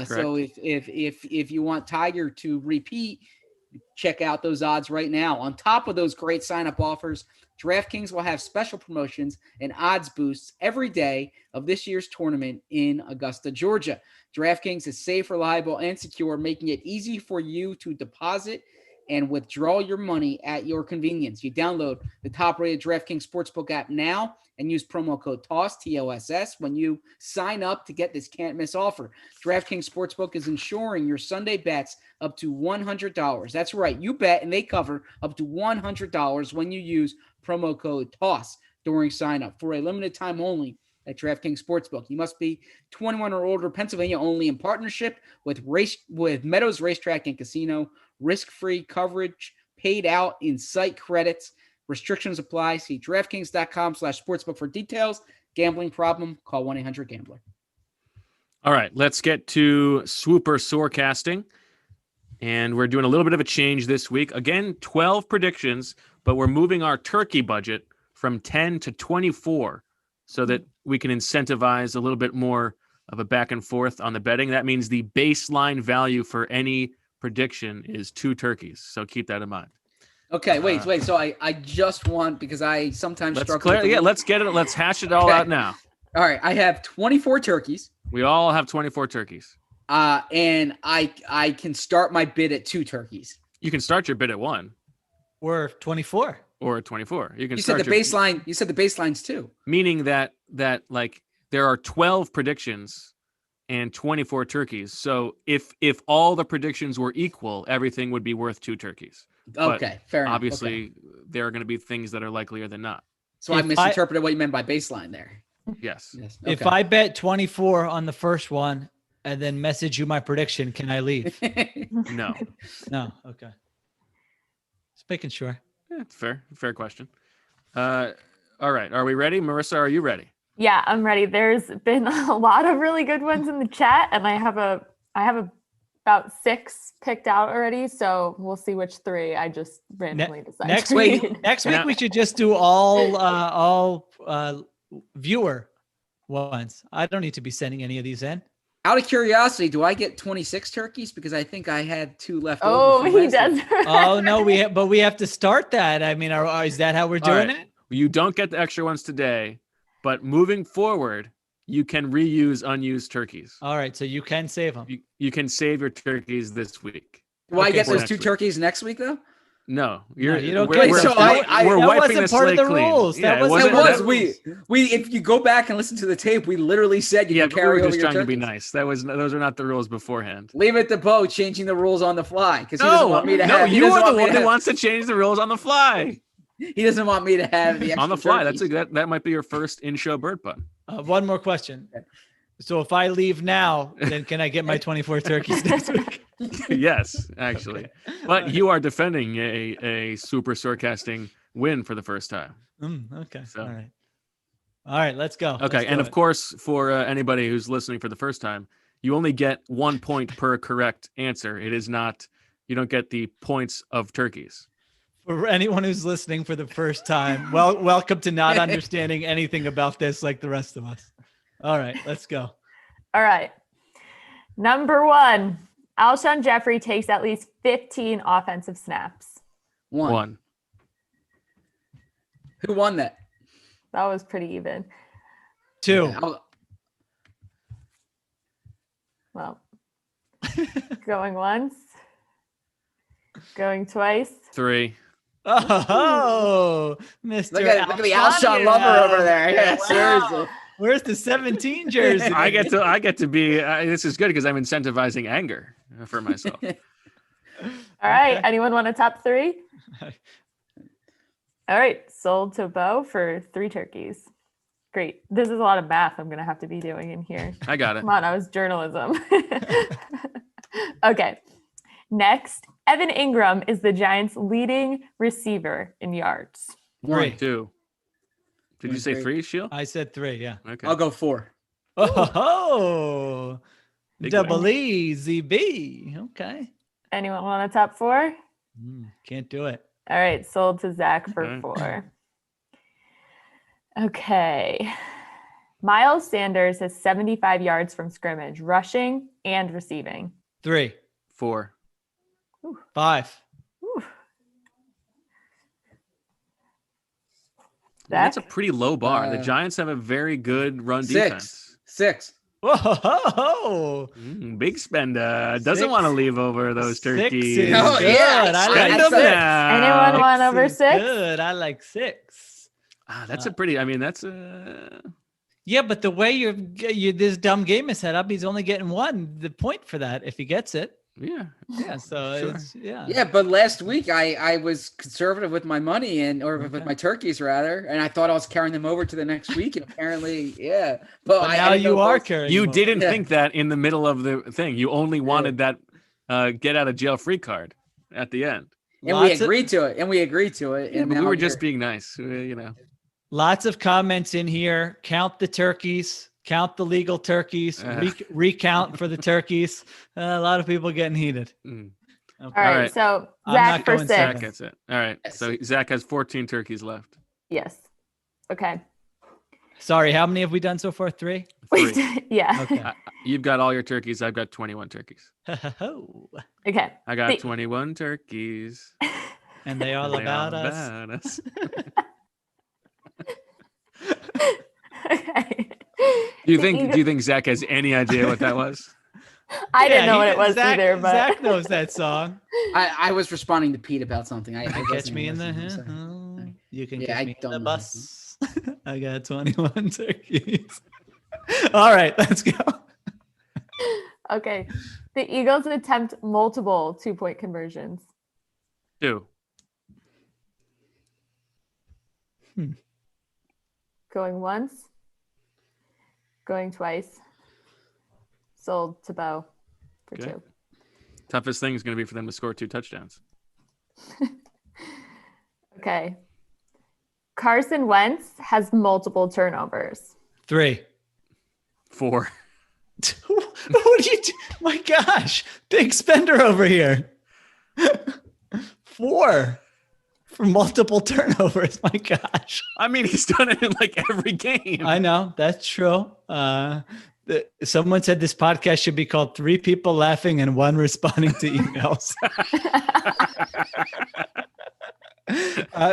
So if you want Tiger to repeat, check out those odds right now. On top of those great sign-up offers, DraftKings will have special promotions and odds boosts every day of this year's tournament in Augusta, Georgia. DraftKings is safe, reliable, and secure, making it easy for you to deposit and withdraw your money at your convenience. You download the top-rated DraftKings Sportsbook app now and use promo code TOSS, T-O-S-S, when you sign up to get this can't-miss offer. DraftKings Sportsbook is insuring your Sunday bets up to $100. That's right. You bet, and they cover up to $100 when you use promo code TOSS during sign-up. For a limited time only, at DraftKings Sportsbook. You must be 21 or older, Pennsylvania only, in partnership with Meadows Racetrack and Casino. Risk-free coverage paid out in site credits. Restrictions apply. See DraftKings.com/sportsbook for details. Gambling problem? Call 1-800-GAMBLER. All right, let's get to Swooper Sorecasting. And we're doing a little bit of a change this week. Again, 12 predictions, but we're moving our turkey budget from 10 to 24 so that we can incentivize a little bit more of a back and forth on the betting. That means the baseline value for any prediction is 2 turkeys. So keep that in mind. Okay, wait. So I just want, because I sometimes struggle. Let's get it. Let's hash it all out now. All right, I have 24 turkeys. We all have 24 turkeys. And I can start my bid at 2 turkeys. You can start your bid at 1. Or 24. Or at 24. You said the baseline. You said the baseline's 2. Meaning that like there are 12 predictions and 24 turkeys. So if all the predictions were equal, everything would be worth 2 turkeys. Okay, fair enough. Obviously, there are going to be things that are likelier than not. So I misinterpreted what you meant by baseline there. Yes. Okay. If I bet 24 on the first one and then message you my prediction, can I leave? No. No. Okay. Just making sure. Yeah, it's fair question. All right. Are we ready? Marissa, are you ready? Yeah, I'm ready. There's been a lot of really good ones in the chat, and I have about 6 picked out already. So we'll see which 3 I just randomly decide. Next to week, read. we should just do all viewer ones. I don't need to be sending any of these in. Out of curiosity, do I get 26 turkeys? Because I think I had 2 left over. Oh, he does. Oh no, we have to start that. I mean, is that how we're doing it? You don't get the extra ones today, but moving forward, you can reuse unused turkeys. All right, so you can save them. You can save your turkeys this week. Do I get those 2 turkeys next week though? No, you don't get. We're wiping the part of slate the clean. rules. Yeah, That wasn't. We if you go back and listen to the tape, we literally said you can carry over just your trying turkeys. to be nice. Those are not the rules beforehand. Leave it to Bo changing the rules on the fly because he doesn't want me to have. No, you are the one who wants to change the rules on the fly. He doesn't want me to have the extra on the fly. turkeys. That might be your first in-show bird pun. One more question. So if I leave now, then can I get my 24 turkeys next week? Yes, actually. But you are defending a Super Sorecasting win for the first time. Okay. So. All right, let's go. Okay, and of course, for anybody who's listening for the first time, you only get 1 point per correct answer. It is not, you don't get the points of turkeys. For anyone who's listening for the first time, welcome to not understanding anything about this like the rest of us. All right, let's go. All right. Number 1, Alshon Jeffery takes at least 15 offensive snaps. 1. Who won that? That was pretty even. 2. Well, going once, going twice. 3. Oh, Mr. Look at the Alshon lover over there. Yeah, seriously. Where's the 17 jersey? I get to be. This is good because I'm incentivizing anger for myself. All right. Anyone want a top 3? All right. Sold to Bo for 3 turkeys. Great. This is a lot of math I'm going to have to be doing in here. I got it. Come on. I was journalism. Okay. Next, Evan Ingram is the Giants' leading receiver in yards. 2. Did you say 3, Shield? I said 3, yeah. Okay. I'll go 4. Oh, Big double win. easy B. Okay. Anyone want a top 4? Can't do it. All right. Sold to Zach for Okay. 4. Okay. Miles Sanders has 75 yards from scrimmage, rushing and receiving. 3. 4. 5. Ooh. That's a pretty low bar. The Uh, Giants have a very good run 6. defense. 6. Whoa! Big spender. Doesn't 6. want to leave over those 6 turkeys. is Oh, good. yeah. I Spend like them 6. now. Anyone want over is 6? Good. I like 6. That's a pretty. I mean, that's a. Yeah, but the way this dumb game is set up, he's only getting 1 the point for that if he gets it. Yeah. So Sure. it's Yeah, but last week I was conservative with my money with my turkeys rather, and I thought I was carrying them over to the next week, and apparently, yeah. But I now didn't know you are both- carrying. You them over. didn't Yeah. think that in the middle of the thing. You only wanted that get out of jail free card at the end. and we Lots of- agreed to it, and we agreed to it. Yeah, and but we now were just here. being nice, you know. Lots of comments in here. Count the turkeys. Count the legal turkeys. Recount for the turkeys. A lot of people getting heated. Mm. All right, right. so I'm Zach not for going six. Zach gets it. All right. Yes. So Zach has 14 turkeys left. Yes. Okay. Sorry, how many have we done so far? 3? Yeah. Okay. You've got all your turkeys. I've got 21 turkeys. Okay. I got The- 21 turkeys. And they all They about all us. about us. Okay. Do you think Zach has any idea what that was? I didn't know what it was Zach, either, but Zach knows that song. I was responding to Pete about something. I Catch wasn't me in even the listening, I'm sorry. you can Yeah, catch I me in don't the know bus. I got 21 turkeys. All right, let's go. okay. The Eagles attempt multiple 2-point conversions. 2. Going once, going twice. Sold to Bo for Okay. 2. Toughest thing is going to be for them to score 2 touchdowns. Okay. Carson Wentz has multiple turnovers. 3. 4. What do you do? My gosh, big spender over here. 4 for multiple turnovers. My gosh. I mean, he's done it in like every game. I know that's true. Someone said this podcast should be called 3 People Laughing and 1 Responding to Emails.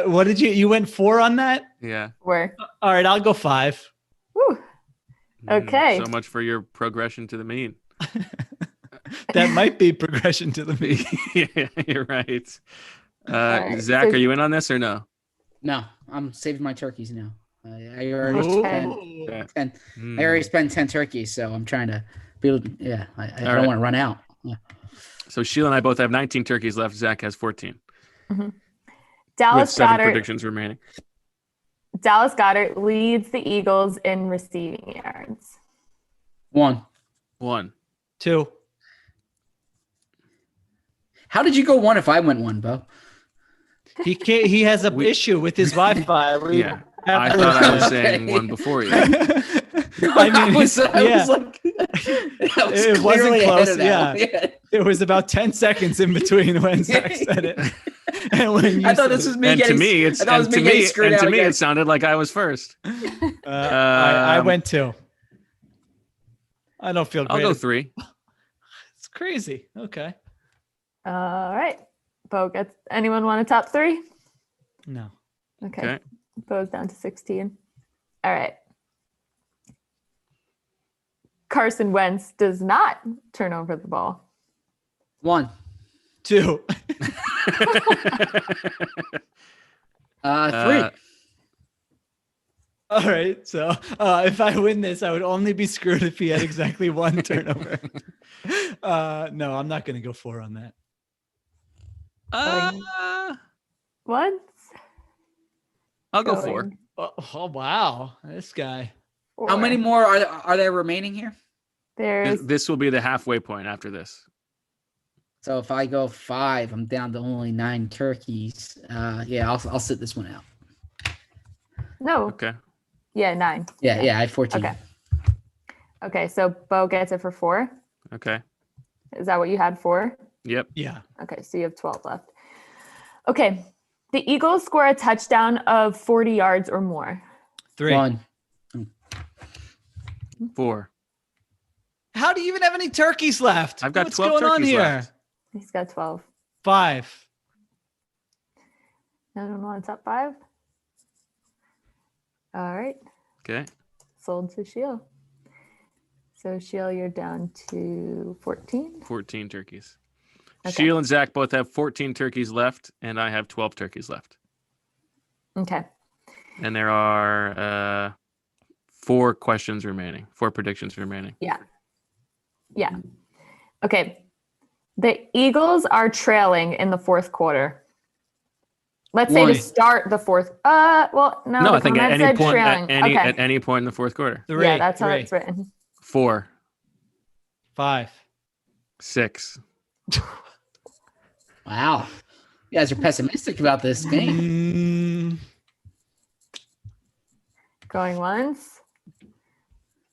What did you went 4 on that? Yeah. Where? All right, I'll go 5. Whew. Okay. So much for your progression to the mean. That might be progression to the mean. Yeah, you're right. right, Zach, so- are you in on this or no? No, I'm saving my turkeys now. I already Okay. Okay. spent. Mm. I already spent 10 turkeys, so I'm trying to build. Yeah, I All don't right. want to run out. Yeah. So Sheila and I both have 19 turkeys left. Zach has 14. With Dallas 7 Goddard. predictions remaining. Dallas Goddard leads the Eagles in receiving yards. 1. 1. 2. How did you go 1 if I went 1, Bo? He can't. He has an issue with his Wi-Fi. Yeah. I thought I was saying 1 before you. I mean, I was like, I was It wasn't clearly ahead close, of that one. It was about 10 seconds in between when Zach said it. And when you I thought said this was it. me And to getting. me, it's I thought it was and to me getting me, screwed and to out me, again. it sounded like I was first. I went 2. I don't feel I'll great. go 3. It's crazy. Okay. All right. Bo gets. Anyone want a top 3? No. Okay. Okay. Bo's down to 16. All right. Carson Wentz does not turn over the ball. 1. 2. 3. All right. So if I win this, I would only be screwed if he had exactly 1 turnover. No, I'm not going to go 4 on that. Once. I'll go 4. going Oh wow, this guy. How many 4. more are there remaining here? There's This will be the halfway point after this. So if I go 5, I'm down to only 9 turkeys. Yeah, I'll sit this one out. no. Okay. Yeah, 9. Yeah, I have 14. Okay. Okay, so Bo gets it for 4. Okay. Is that what you had 4? Yep. Yeah. Okay, so you have 12 left. Okay. The Eagles score a touchdown of 40 yards or more. 3. 1. 4. How do you even have any turkeys left? I've got What's 12 going on turkeys here? left. He's got 12. 5. Anyone want a top 5? All right. Okay. Sold to Sheil. So Sheil, you're down to 14. 14 turkeys. Okay. Sheila and Zach both have 14 turkeys left, and I have 12 turkeys left. Okay. And there are 4 questions remaining, 4 predictions remaining. Yeah. Yeah. Okay. The Eagles are trailing in the fourth quarter. Let's say to start the fourth. Well, no. No, the I think at comment any said point, trailing. at any point in the fourth quarter. 3, Yeah, that's how 3, it's written. 4, 5. 6. Wow. You guys are pessimistic about this game. Going once.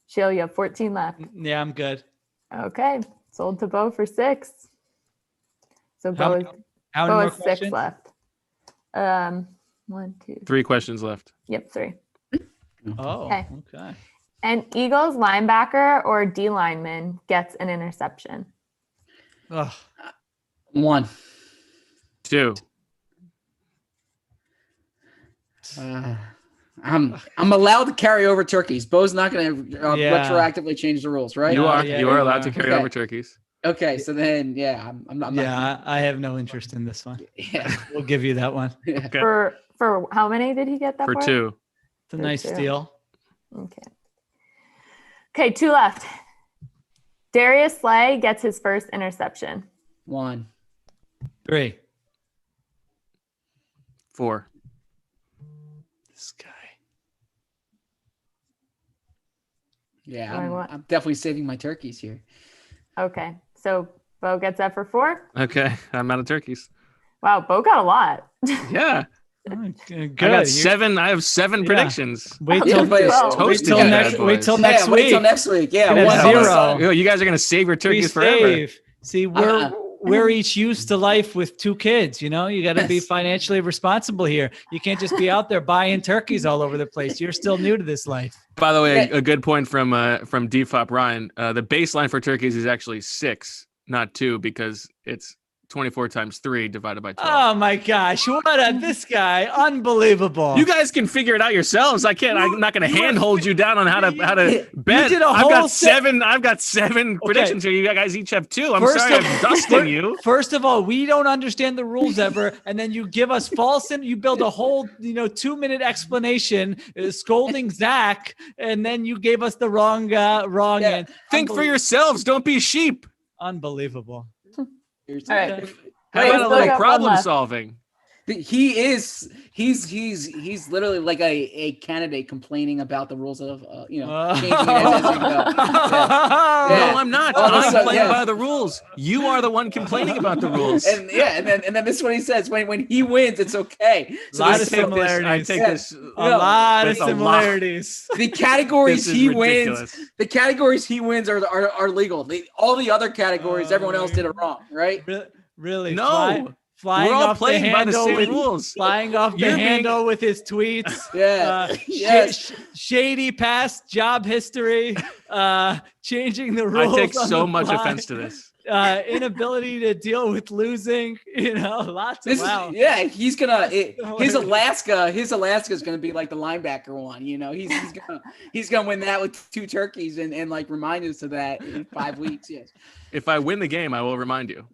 Sheil, you have 14 left. Yeah, I'm good. Okay. Sold to Bo for 6. So How Bo many has more 6 questions? left. 1, 2. 3 questions left. Yep, 3. Oh, Okay. okay. An Eagles linebacker or D lineman gets an interception. Ugh. 1. 2. I'm allowed to carry over turkeys. Bo's not going to Yeah. retroactively change the rules, right? You are. yeah, you are you allowed are. to carry Okay. over turkeys. Okay, so then, yeah, I'm not. Yeah, I have no interest in this one. Yeah. We'll give you that one. Okay. For how many did he get that For for? 2. It's a nice two. deal. Okay. Okay, 2 left. Darius Slay gets his first interception. 1. 3. 4. This guy. Yeah, Going what? I'm definitely saving my turkeys here. Okay, so Bo gets that for 4. Okay, I'm out of turkeys. Wow, Bo got a lot. Yeah, Good. I got You're- 7. I have 7 Yeah. predictions. Wait Yeah, till but Toasted till you next. bad Wait boys. till next yeah, wait till week. next week. Yeah, Gonna one have all of a zero. sudden- You guys are gonna save your We turkeys forever. save. See, we're each used to life with 2 kids. You know, you got to be Yes. financially responsible here. You can't just be out there buying turkeys all over the place. You're still new to this life. By the way, Yeah. a good point from DFOP Ryan. The baseline for turkeys is actually 6, not 2, because it's 24 times 3 divided by 12. Oh my gosh! This guy, unbelievable. You guys can figure it out yourselves. I can't. I'm not going to handhold you down on how to bet. did a I've whole got 7. I've got 7 Okay. predictions here. You guys each have 2. I'm First sorry, of- I'm dusting you. First of all, we don't understand the rules ever, and then you give us false and you build a whole 2-minute explanation scolding Zach, and then you gave us the wrong end. Think for yourselves. Don't be sheep. Unbelievable. All right. How Wait, about a still little got one problem left. solving? He's literally like a candidate complaining about the rules of changing it as we go. Yeah. No, I'm not. All of a I'm sudden, playing yeah. by the rules. You are the one complaining about the rules. And then this is what he says: when he wins, it's okay. So Lot this- of similarities. I take Yeah. this. A lot of With a lot. similarities. the categories This is he ridiculous. wins, the categories he wins are legal. All the other categories, everyone else did it wrong, right? Really? No. Flying We're all off playing the by the handle same with, rules. Flying off the You're being- handle with his tweets. Yeah. Yes. Shady past job history. Changing the rules. I take on so the much fly, offense to this. Inability to deal with losing. Lots of This wow. is, yeah, he's gonna his hilarious. Alaska is gonna be like the linebacker one. He's gonna win that with 2 turkeys and like remind us of that in 5 weeks. Yes. If I win the game, I will remind you.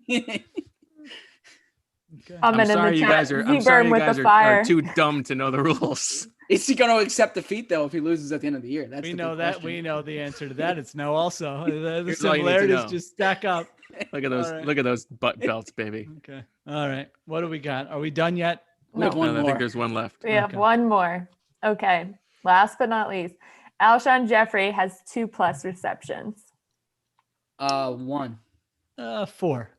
I'm I'm in sorry the you chat. guys are. I'm Z sorry burn you with guys the are fire. too dumb to know the rules. Is he gonna accept defeat though if he loses at the end of the year? That's We the know big that. question. We know the answer to that. It's no. Also, the Here's all you need to similarities know. just stack up. Look at those. All right. Look at those butt belts, baby. Okay. All right. What do we got? Are we done yet? We have one No, I more. think there's one left. We have Okay. one more. Okay. Last but not least, Alshon Jeffery has 2+ receptions. 1. 4.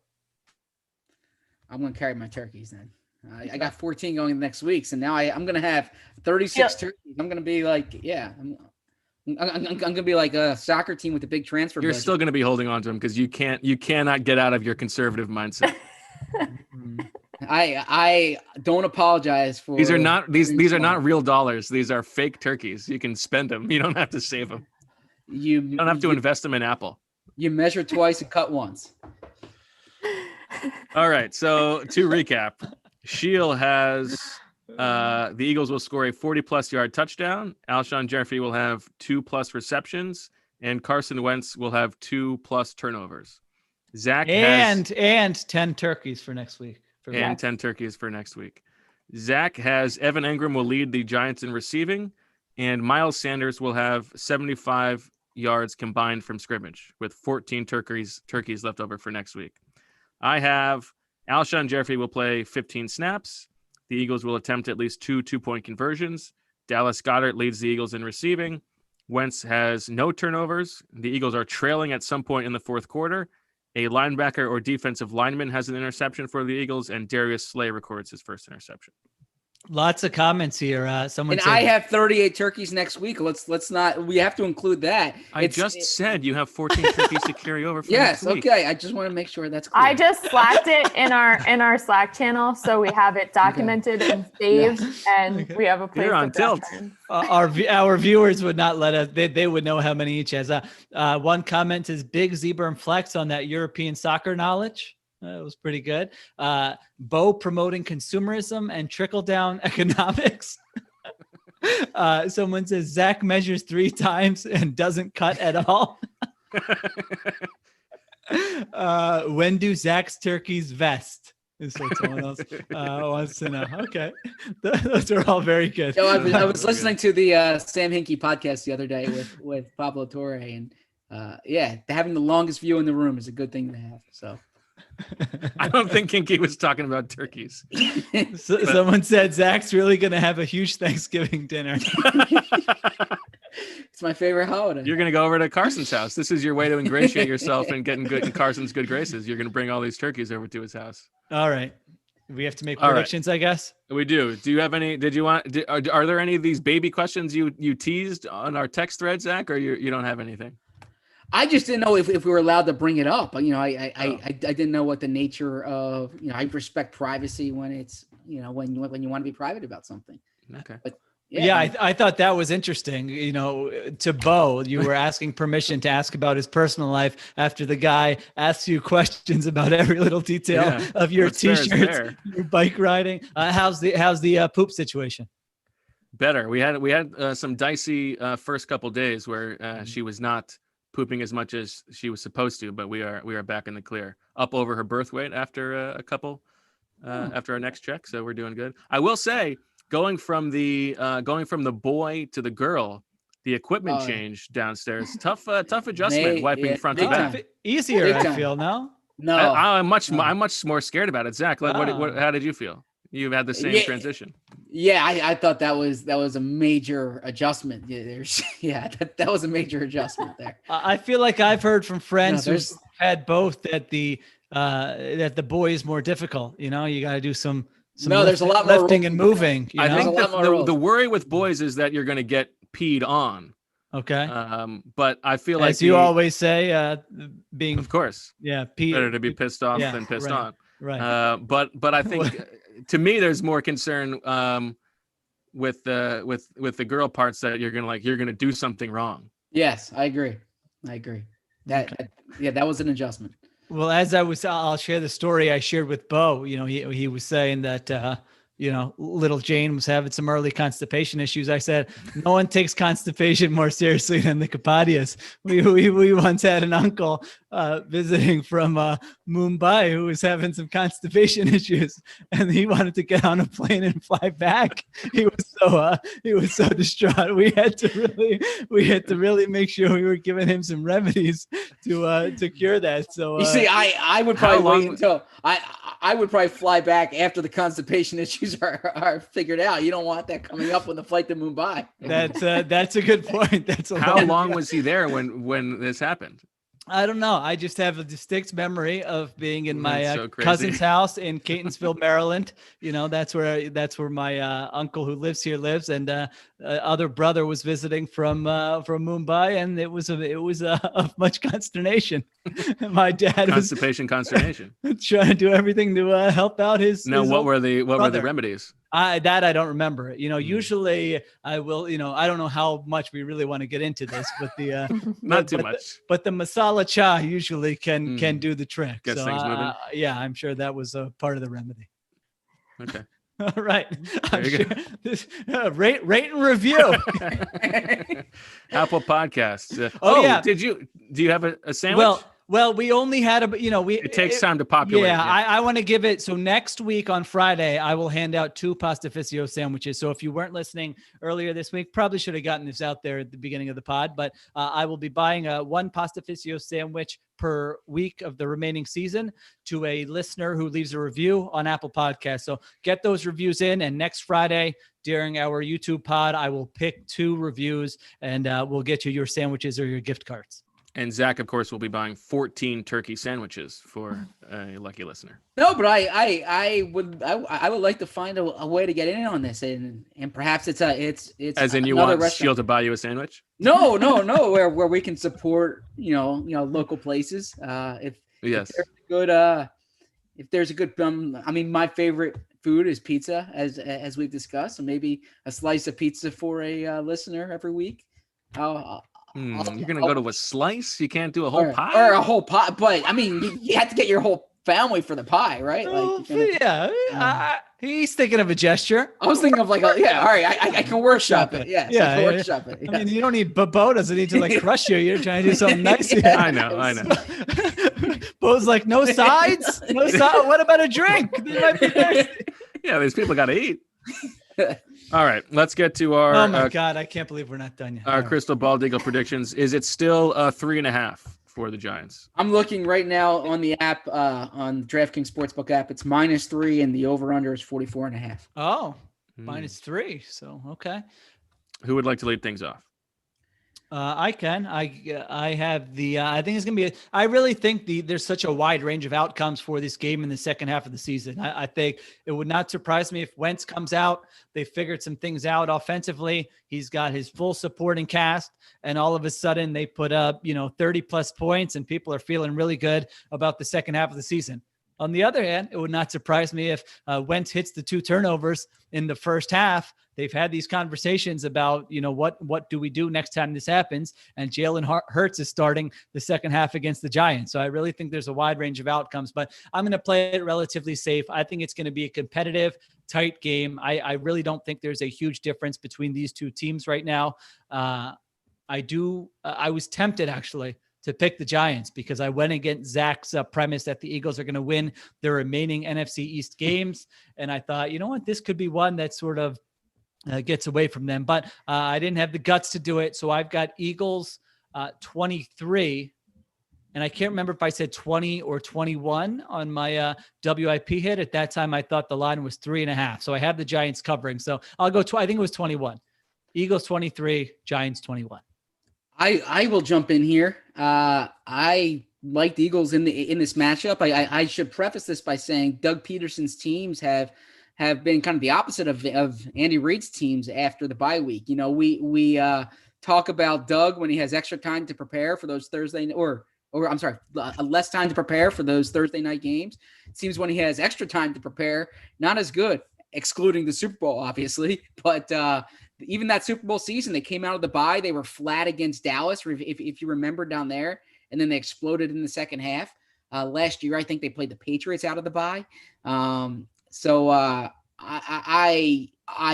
I'm gonna carry my turkeys then. I got 14 going next week, so now I'm gonna have 36 turkeys. I'm gonna be like, yeah, I'm gonna be like a soccer team with a big transfer. You're budget. still going to be holding on to them because you cannot get out of your conservative mindset. I don't apologize for These are not real dollars. These are fake turkeys. You can spend them. You don't have to save them. You You don't have to invest them in Apple. You measure twice and cut once. All right. So to recap, Sheil has the Eagles will score a 40+ yard touchdown. Alshon Jeffery will have 2+ receptions, and Carson Wentz will have 2+ turnovers. Zach has 10 turkeys for next week. and 10 turkeys for next week. Zach has Evan Engram will lead the Giants in receiving, and Miles Sanders will have 75 yards combined from scrimmage with 14 turkeys left over for next week. I have Alshon Jeffery will play 15 snaps. The Eagles will attempt at least 2 2-point conversions. Dallas Goedert leads the Eagles in receiving. Wentz has no turnovers. The Eagles are trailing at some point in the fourth quarter. A linebacker or defensive lineman has an interception for the Eagles, and Darius Slay records his first interception. Lots of comments here. Someone And said, I have 38 turkeys next week. Let's not. We have to include that. I just said you have 14 turkeys to carry over for Yes. next week. Okay. I just want to make sure that's clear. I just slacked it in our Slack channel, so we have it documented and saved, and we have a place. You're on tilt. our viewers would not let us. They would know how many each has. One comment is big zebra and flex on that European soccer knowledge. It was pretty good. Bo promoting consumerism and trickle down economics. Someone says Zach measures 3 times and doesn't cut at all. When do Zach's turkeys vest? Is what someone else wants to know. Okay. Those are all very good. I was listening to the Sam Hinkie podcast the other day with Pablo Torre, and having the longest view in the room is a good thing to have. So I don't think Hinkie was talking about turkeys. Someone said Zach's really going to have a huge Thanksgiving dinner. It's my favorite holiday. You're going to go over to Carson's house. This is your way to ingratiate yourself and getting good in Carson's good graces. You're going to bring all these turkeys over to his house. All right. We have to make predictions, I guess. We do. Do you have any? Are there any of these baby questions you teased on our text thread, Zach, or you don't have anything? I just didn't know if we were allowed to bring it up. I didn't know what the nature of, I respect privacy when it's, when you want to be private about something. Okay. But I thought that was interesting. To Bo, you were asking permission to ask about his personal life after the guy asks you questions about every little detail of your t-shirts, your bike riding. How's the poop situation? Better. We had some dicey first couple days where she was not pooping as much as she was supposed to, but we are back in the clear, up over her birth weight after a couple after our next check, so we're doing good. I will say, going from the boy to the girl, the equipment change downstairs, tough adjustment, wiping front to back. Easier, I feel now. No, I'm much more scared about it. Zach, how did you feel? You've had the same transition. Yeah, I thought that was a major adjustment. Yeah, that was a major adjustment there. I feel like I've heard from friends who've had both that the boy is more difficult. You got to do some there's a lot more lifting and moving. I think the worry with boys is that you're going to get peed on. Okay. But I feel like, as you always say, being, of course, better to be pissed off than pissed on. Right. But I think to me, there's more concern with the girl parts that you're gonna do something wrong. Yes, I agree. That was an adjustment. Well, I'll share the story I shared with Bo. He was saying that little Jane was having some early constipation issues. I said, no one takes constipation more seriously than the Kapadias. We once had an uncle visiting from Mumbai who was having some constipation issues, and he wanted to get on a plane and fly back. He was so distraught. We had to really make sure we were giving him some remedies to cure that. So you see, I would probably wait until I would probably fly back after the constipation issues are figured out. You don't want that coming up on the flight to Mumbai. That's a good point. How long was he there when this happened? I don't know. I just have a distinct memory of being in my cousin's house in Catonsville, Maryland. That's where my uncle who lives here lives, and other brother was visiting from Mumbai, and it was of much consternation. My dad constipation consternation trying to do everything to help out his. No, what were the remedies? I don't remember. Usually I will. I don't know how much we really want to get into this, but not too much. But the masala cha usually can do the trick. Gets things moving. Yeah, I'm sure that was a part of the remedy. Okay. All right. Rate and review. Apple Podcasts. Yeah. Do you have a sandwich? Well, we only had it takes time to populate. Yeah, I want to give it. So next week on Friday, I will hand out 2 Pastificio sandwiches. So if you weren't listening earlier this week, probably should have gotten this out there at the beginning of the pod, but I will be buying 1 Pastificio sandwich per week of the remaining season to a listener who leaves a review on Apple Podcasts. So get those reviews in, and next Friday during our YouTube pod, I will pick 2 reviews, and we'll get you your sandwiches or your gift cards. And Zach, of course, will be buying 14 turkey sandwiches for a lucky listener. No, but I would like to find a way to get in on this, and perhaps it's as in you want Shield to buy you a sandwich? No, where we can support local places. If there's a good I mean, my favorite food is pizza, as we've discussed, so maybe a slice of pizza for a listener every week. You're gonna go to a slice? You can't do a whole pie? Or a whole pie, but I mean, you have to get your whole family for the pie, right? He's thinking of a gesture. I was thinking of all right, I can workshop it. Yeah, I can workshop it. Yeah. I mean, you don't need Bo doesn't need to like crush you. You're trying to do something nice. I know. Bo's like, no sides? No side. What about a drink? They might be thirsty. Yeah, these people got to eat. All right, let's get to our. Oh my God, I can't believe we're not done yet. Our crystal ball eagle predictions. Is it still 3.5 for the Giants? I'm looking right now on the app, on DraftKings Sportsbook app. It's -3, and the over/under is 44.5. Oh, -3. So okay. Who would like to lead things off? I can. I have the. I think it's gonna be. I really think there's such a wide range of outcomes for this game in the second half of the season. I think it would not surprise me if Wentz comes out. They figured some things out offensively. He's got his full supporting cast, and all of a sudden they put up 30 plus points, and people are feeling really good about the second half of the season. On the other hand, it would not surprise me if Wentz hits the 2 turnovers in the first half. They've had these conversations about, what do we do next time this happens? And Jalen Hurts is starting the second half against the Giants. So I really think there's a wide range of outcomes, but I'm going to play it relatively safe. I think it's going to be a competitive, tight game. I really don't think there's a huge difference between these 2 teams right now. I was tempted actually to pick the Giants because I went against Zach's premise that the Eagles are going to win their remaining NFC East games. And I thought, you know what, this could be one that sort of gets away from them, but I didn't have the guts to do it. So I've got Eagles 23, and I can't remember if I said 20 or 21 on my WIP hit. At that time, I thought the line was 3.5. So I have the Giants covering. So I'll go I think it was 21. Eagles 23, Giants 21. I will jump in here. I like the Eagles in this matchup. I should preface this by saying Doug Pederson's teams have been kind of the opposite of Andy Reid's teams after the bye week. We talk about Doug when he has extra time to prepare for those less time to prepare for those Thursday night games. It seems when he has extra time to prepare, not as good, excluding the Super Bowl, obviously. But even that Super Bowl season, they came out of the bye. They were flat against Dallas, if you remember down there, and then they exploded in the second half. Last year, I think they played the Patriots out of the bye. So I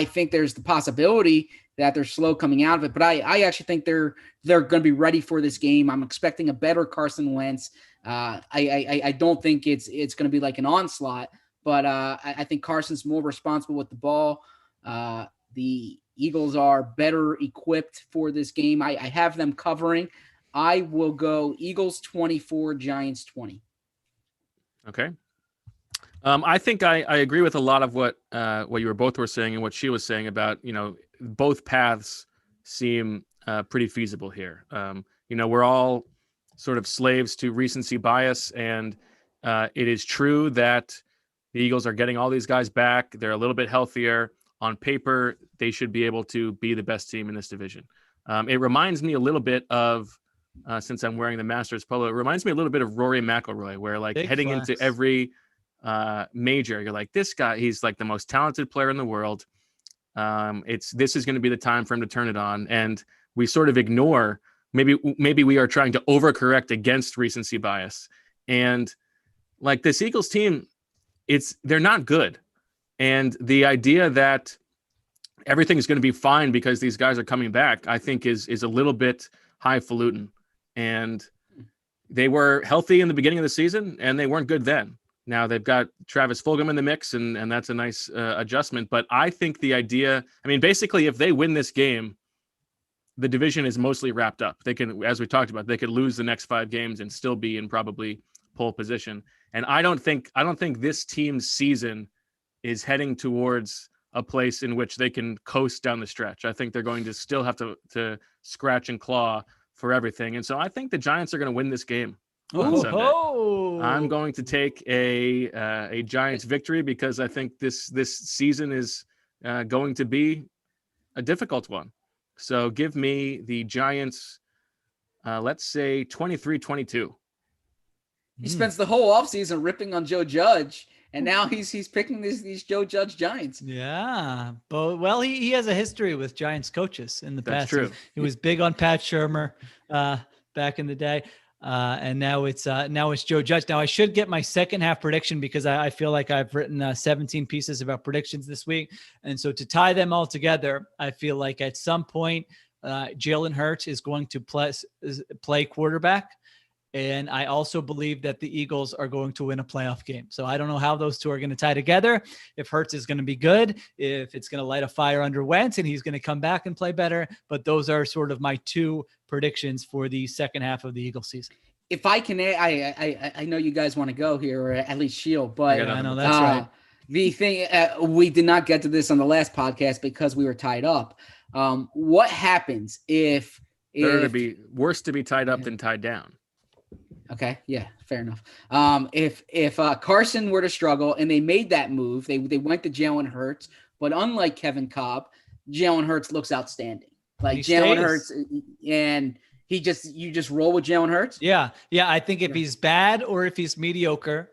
think there's the possibility that they're slow coming out of it, but I actually think they're going to be ready for this game. I'm expecting a better Carson Wentz. I don't think it's going to be like an onslaught, but I think Carson's more responsible with the ball. The Eagles are better equipped for this game. I have them covering. I will go Eagles 24, Giants 20. Okay. I think I agree with a lot of what you were saying and what she was saying about, both paths seem pretty feasible here. We're all sort of slaves to recency bias, and it is true that the Eagles are getting all these guys back. They're a little bit healthier. On paper, they should be able to be the best team in this division. It reminds me a little bit of, since I'm wearing the Masters polo, it reminds me a little bit of Rory McIlroy, where like Big heading flex. into every major, you're like, this guy, he's like the most talented player in the world. This is going to be the time for him to turn it on. And we sort of ignore, maybe we are trying to overcorrect against recency bias. And like this Eagles team, they're not good. And the idea that everything is going to be fine because these guys are coming back, I think is a little bit highfalutin. And they were healthy in the beginning of the season and they weren't good then. Now they've got Travis Fulgham in the mix, and that's a nice adjustment. But I think the idea, basically, if they win this game, the division is mostly wrapped up. They can, as we talked about, they could lose the next 5 games and still be in probably pole position. And I don't think this team's season is heading towards a place in which they can coast down the stretch. I think they're going to still have to scratch and claw for everything. And so I think the Giants are going to win this game on Sunday. I'm going to take a Giants victory because I think this season is going to be a difficult one. So give me the Giants, let's say 23-22. He spends the whole offseason ripping on Joe Judge, and now he's picking these Joe Judge Giants. Yeah, but well, he has a history with Giants coaches in the past. That's true. He was big on Pat Shurmur back in the day, and now it's Joe Judge. Now I should get my second half prediction because I feel like I've written 17 pieces about predictions this week, and so to tie them all together, I feel like at some point Jalen Hurts is going to play quarterback. And I also believe that the Eagles are going to win a playoff game. So I don't know how those two are going to tie together. If Hurts is going to be good, if it's going to light a fire under Wentz and he's going to come back and play better. But those are sort of my 2 predictions for the second half of the Eagles season. If I can, I know you guys want to go here, or at least Shield, but I know that's right. The thing, we did not get to this on the last podcast because we were tied up. What happens if Better to be worse to be tied up than tied down. Okay. Yeah, fair enough. If Carson were to struggle and they made that move, they went to Jalen Hurts, but unlike Kevin Kolb, Jalen Hurts looks outstanding. Like Jalen Hurts, and you just roll with Jalen Hurts. Yeah. I think if he's bad or if he's mediocre,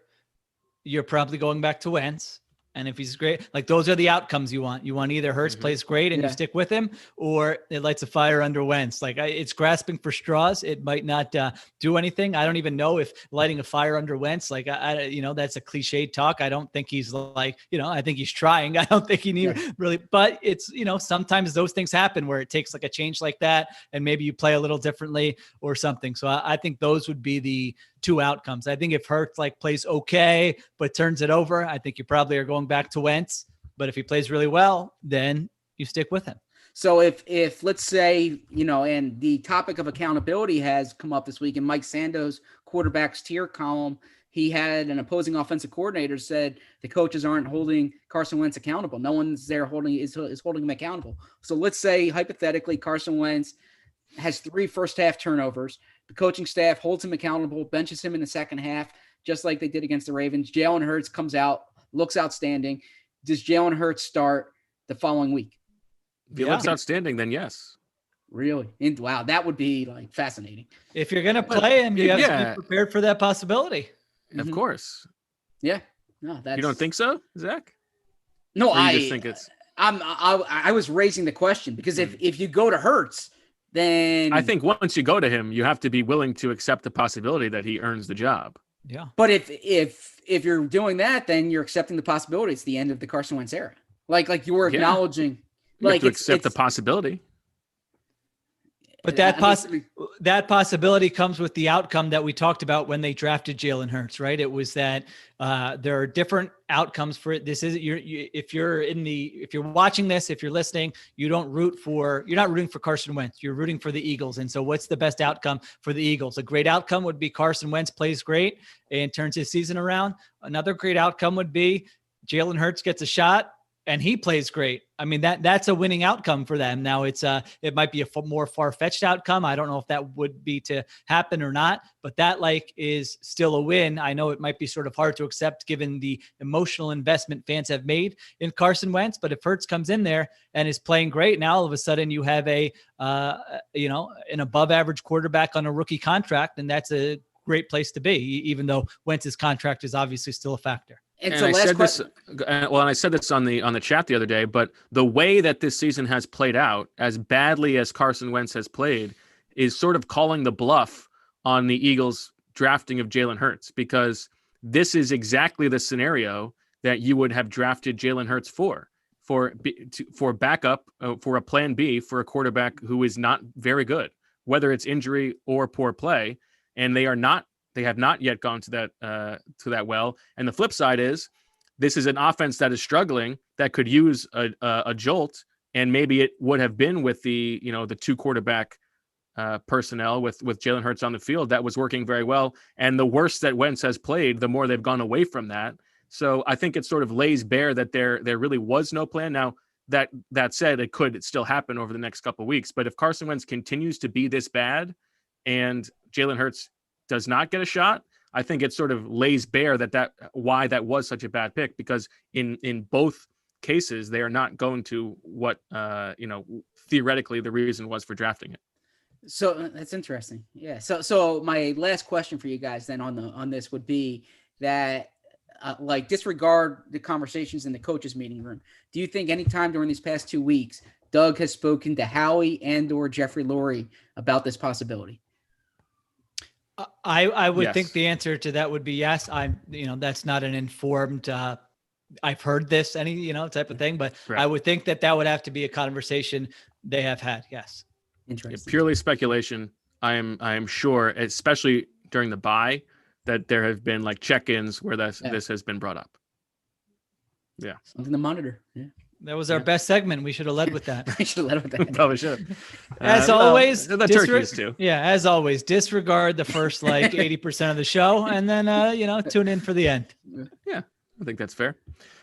you're probably going back to Wentz. And if he's great, like those are the outcomes you want. You want either Hurts plays great and you stick with him, or it lights a fire under Wentz. Like it's grasping for straws. It might not do anything. I don't even know if lighting a fire under Wentz, like that's a cliched talk. I don't think he's like, I think he's trying. I don't think he really, but it's, sometimes those things happen where it takes like a change like that. And maybe you play a little differently or something. So I think those would be the 2 outcomes. I think if Hurts plays okay, but turns it over, I think you probably are going back to Wentz. But if he plays really well, then you stick with him. So if let's say, and the topic of accountability has come up this week in Mike Sando's quarterbacks tier column, he had an opposing offensive coordinator said the coaches aren't holding Carson Wentz accountable. No one's there holding him accountable. So let's say hypothetically Carson Wentz has 3 first half turnovers. The coaching staff holds him accountable, benches him in the second half, just like they did against the Ravens. Jalen Hurts comes out, looks outstanding. Does Jalen Hurts start the following week? If he looks outstanding, then yes. Really? Wow, that would be fascinating. If you're going to play him, you have to be prepared for that possibility. Of course. Yeah. No, you don't think so, Zach? No, I just think it's. I was raising the question because if you go to Hurts, then I think once you go to him, you have to be willing to accept the possibility that he earns the job. Yeah. But if you're doing that, then you're accepting the possibility it's the end of the Carson Wentz era. Like you were acknowledging, you have to accept the possibility. But that possibility comes with the outcome that we talked about when they drafted Jalen Hurts, right? It was that there are different outcomes for it. This is if you're watching this, if you're listening, you're not rooting for Carson Wentz. You're rooting for the Eagles. And so what's the best outcome for the Eagles? A great outcome would be Carson Wentz plays great and turns his season around. Another great outcome would be Jalen Hurts gets a shot and he plays great. I mean, that's a winning outcome for them. Now it might be a more far-fetched outcome. I don't know if that would be to happen or not, but that is still a win. I know it might be sort of hard to accept given the emotional investment fans have made in Carson Wentz, but if Hurts comes in there and is playing great, now all of a sudden you have an above average quarterback on a rookie contract. And that's a great place to be, even though Wentz's contract is obviously still a factor. And so I said this on the chat the other day, but the way that this season has played out, as badly as Carson Wentz has played, is sort of calling the bluff on the Eagles drafting of Jalen Hurts, because this is exactly the scenario that you would have drafted Jalen Hurts for backup, for a plan B for a quarterback who is not very good, whether it's injury or poor play, and they have not yet gone to that well. And the flip side is this is an offense that is struggling, that could use a jolt and maybe it would have been with the two quarterback personnel with Jalen Hurts on the field that was working very well. And the worse that Wentz has played, the more they've gone away from that. So I think it sort of lays bare that there really was no plan. Now, that said, it could still happen over the next couple of weeks. But if Carson Wentz continues to be this bad and Jalen Hurts does not get a shot, I think it sort of lays bare why that was such a bad pick, because in both cases, they are not going to what, theoretically the reason was for drafting it. So that's interesting. Yeah. So my last question for you guys then on this would be that, disregard the conversations in the coaches meeting room. Do you think anytime during these past 2 weeks, Doug has spoken to Howie and or Jeffrey Lurie about this possibility? I would Yes. think the answer to that would be yes. That's not an informed, I've heard this, type of thing, but Right. I would think that would have to be a conversation they have had. Yes. Interesting. Purely speculation. I am sure, especially during the bye, that there have been check-ins where this has been brought up. Yeah. Something to monitor. Yeah. That was our best segment. We should have led with that. I should have led with that. Probably should. As always, the turkeys too. Yeah, as always, disregard the first 80% of the show, and then tune in for the end. Yeah, I think that's fair.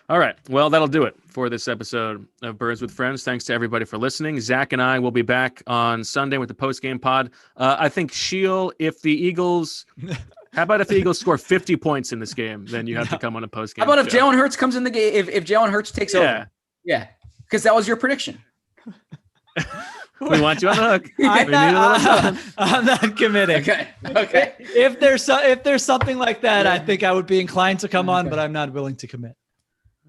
All right. Well, that'll do it for this episode of Birds with Friends. Thanks to everybody for listening. Zach and I will be back on Sunday with the post-game pod. I think, Sheil, how about if the Eagles score 50 points in this game, then you have to come on a post-game How about if show. Jalen Hurts comes in the game? If Jalen Hurts takes over? Yeah. Because that was your prediction. We want you on the hook. I'm not committing. Okay. If there's something like that, I think I would be inclined to come on, but I'm not willing to commit.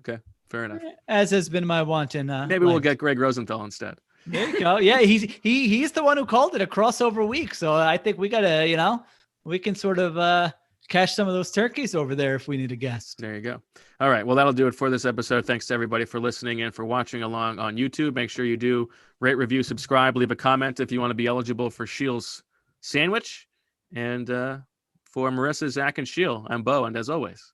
Okay, fair enough. As has been my want in maybe we'll get Greg Rosenthal instead. There you go. Yeah, he's the one who called it a crossover week, so I think we gotta we can sort of cash some of those turkeys over there if we need a guest. There you go. All right. Well, that'll do it for this episode. Thanks to everybody for listening and for watching along on YouTube. Make sure you do rate, review, subscribe, leave a comment if you want to be eligible for Sheil's sandwich. And for Marissa, Zach, and Sheil, I'm Bo. And as always,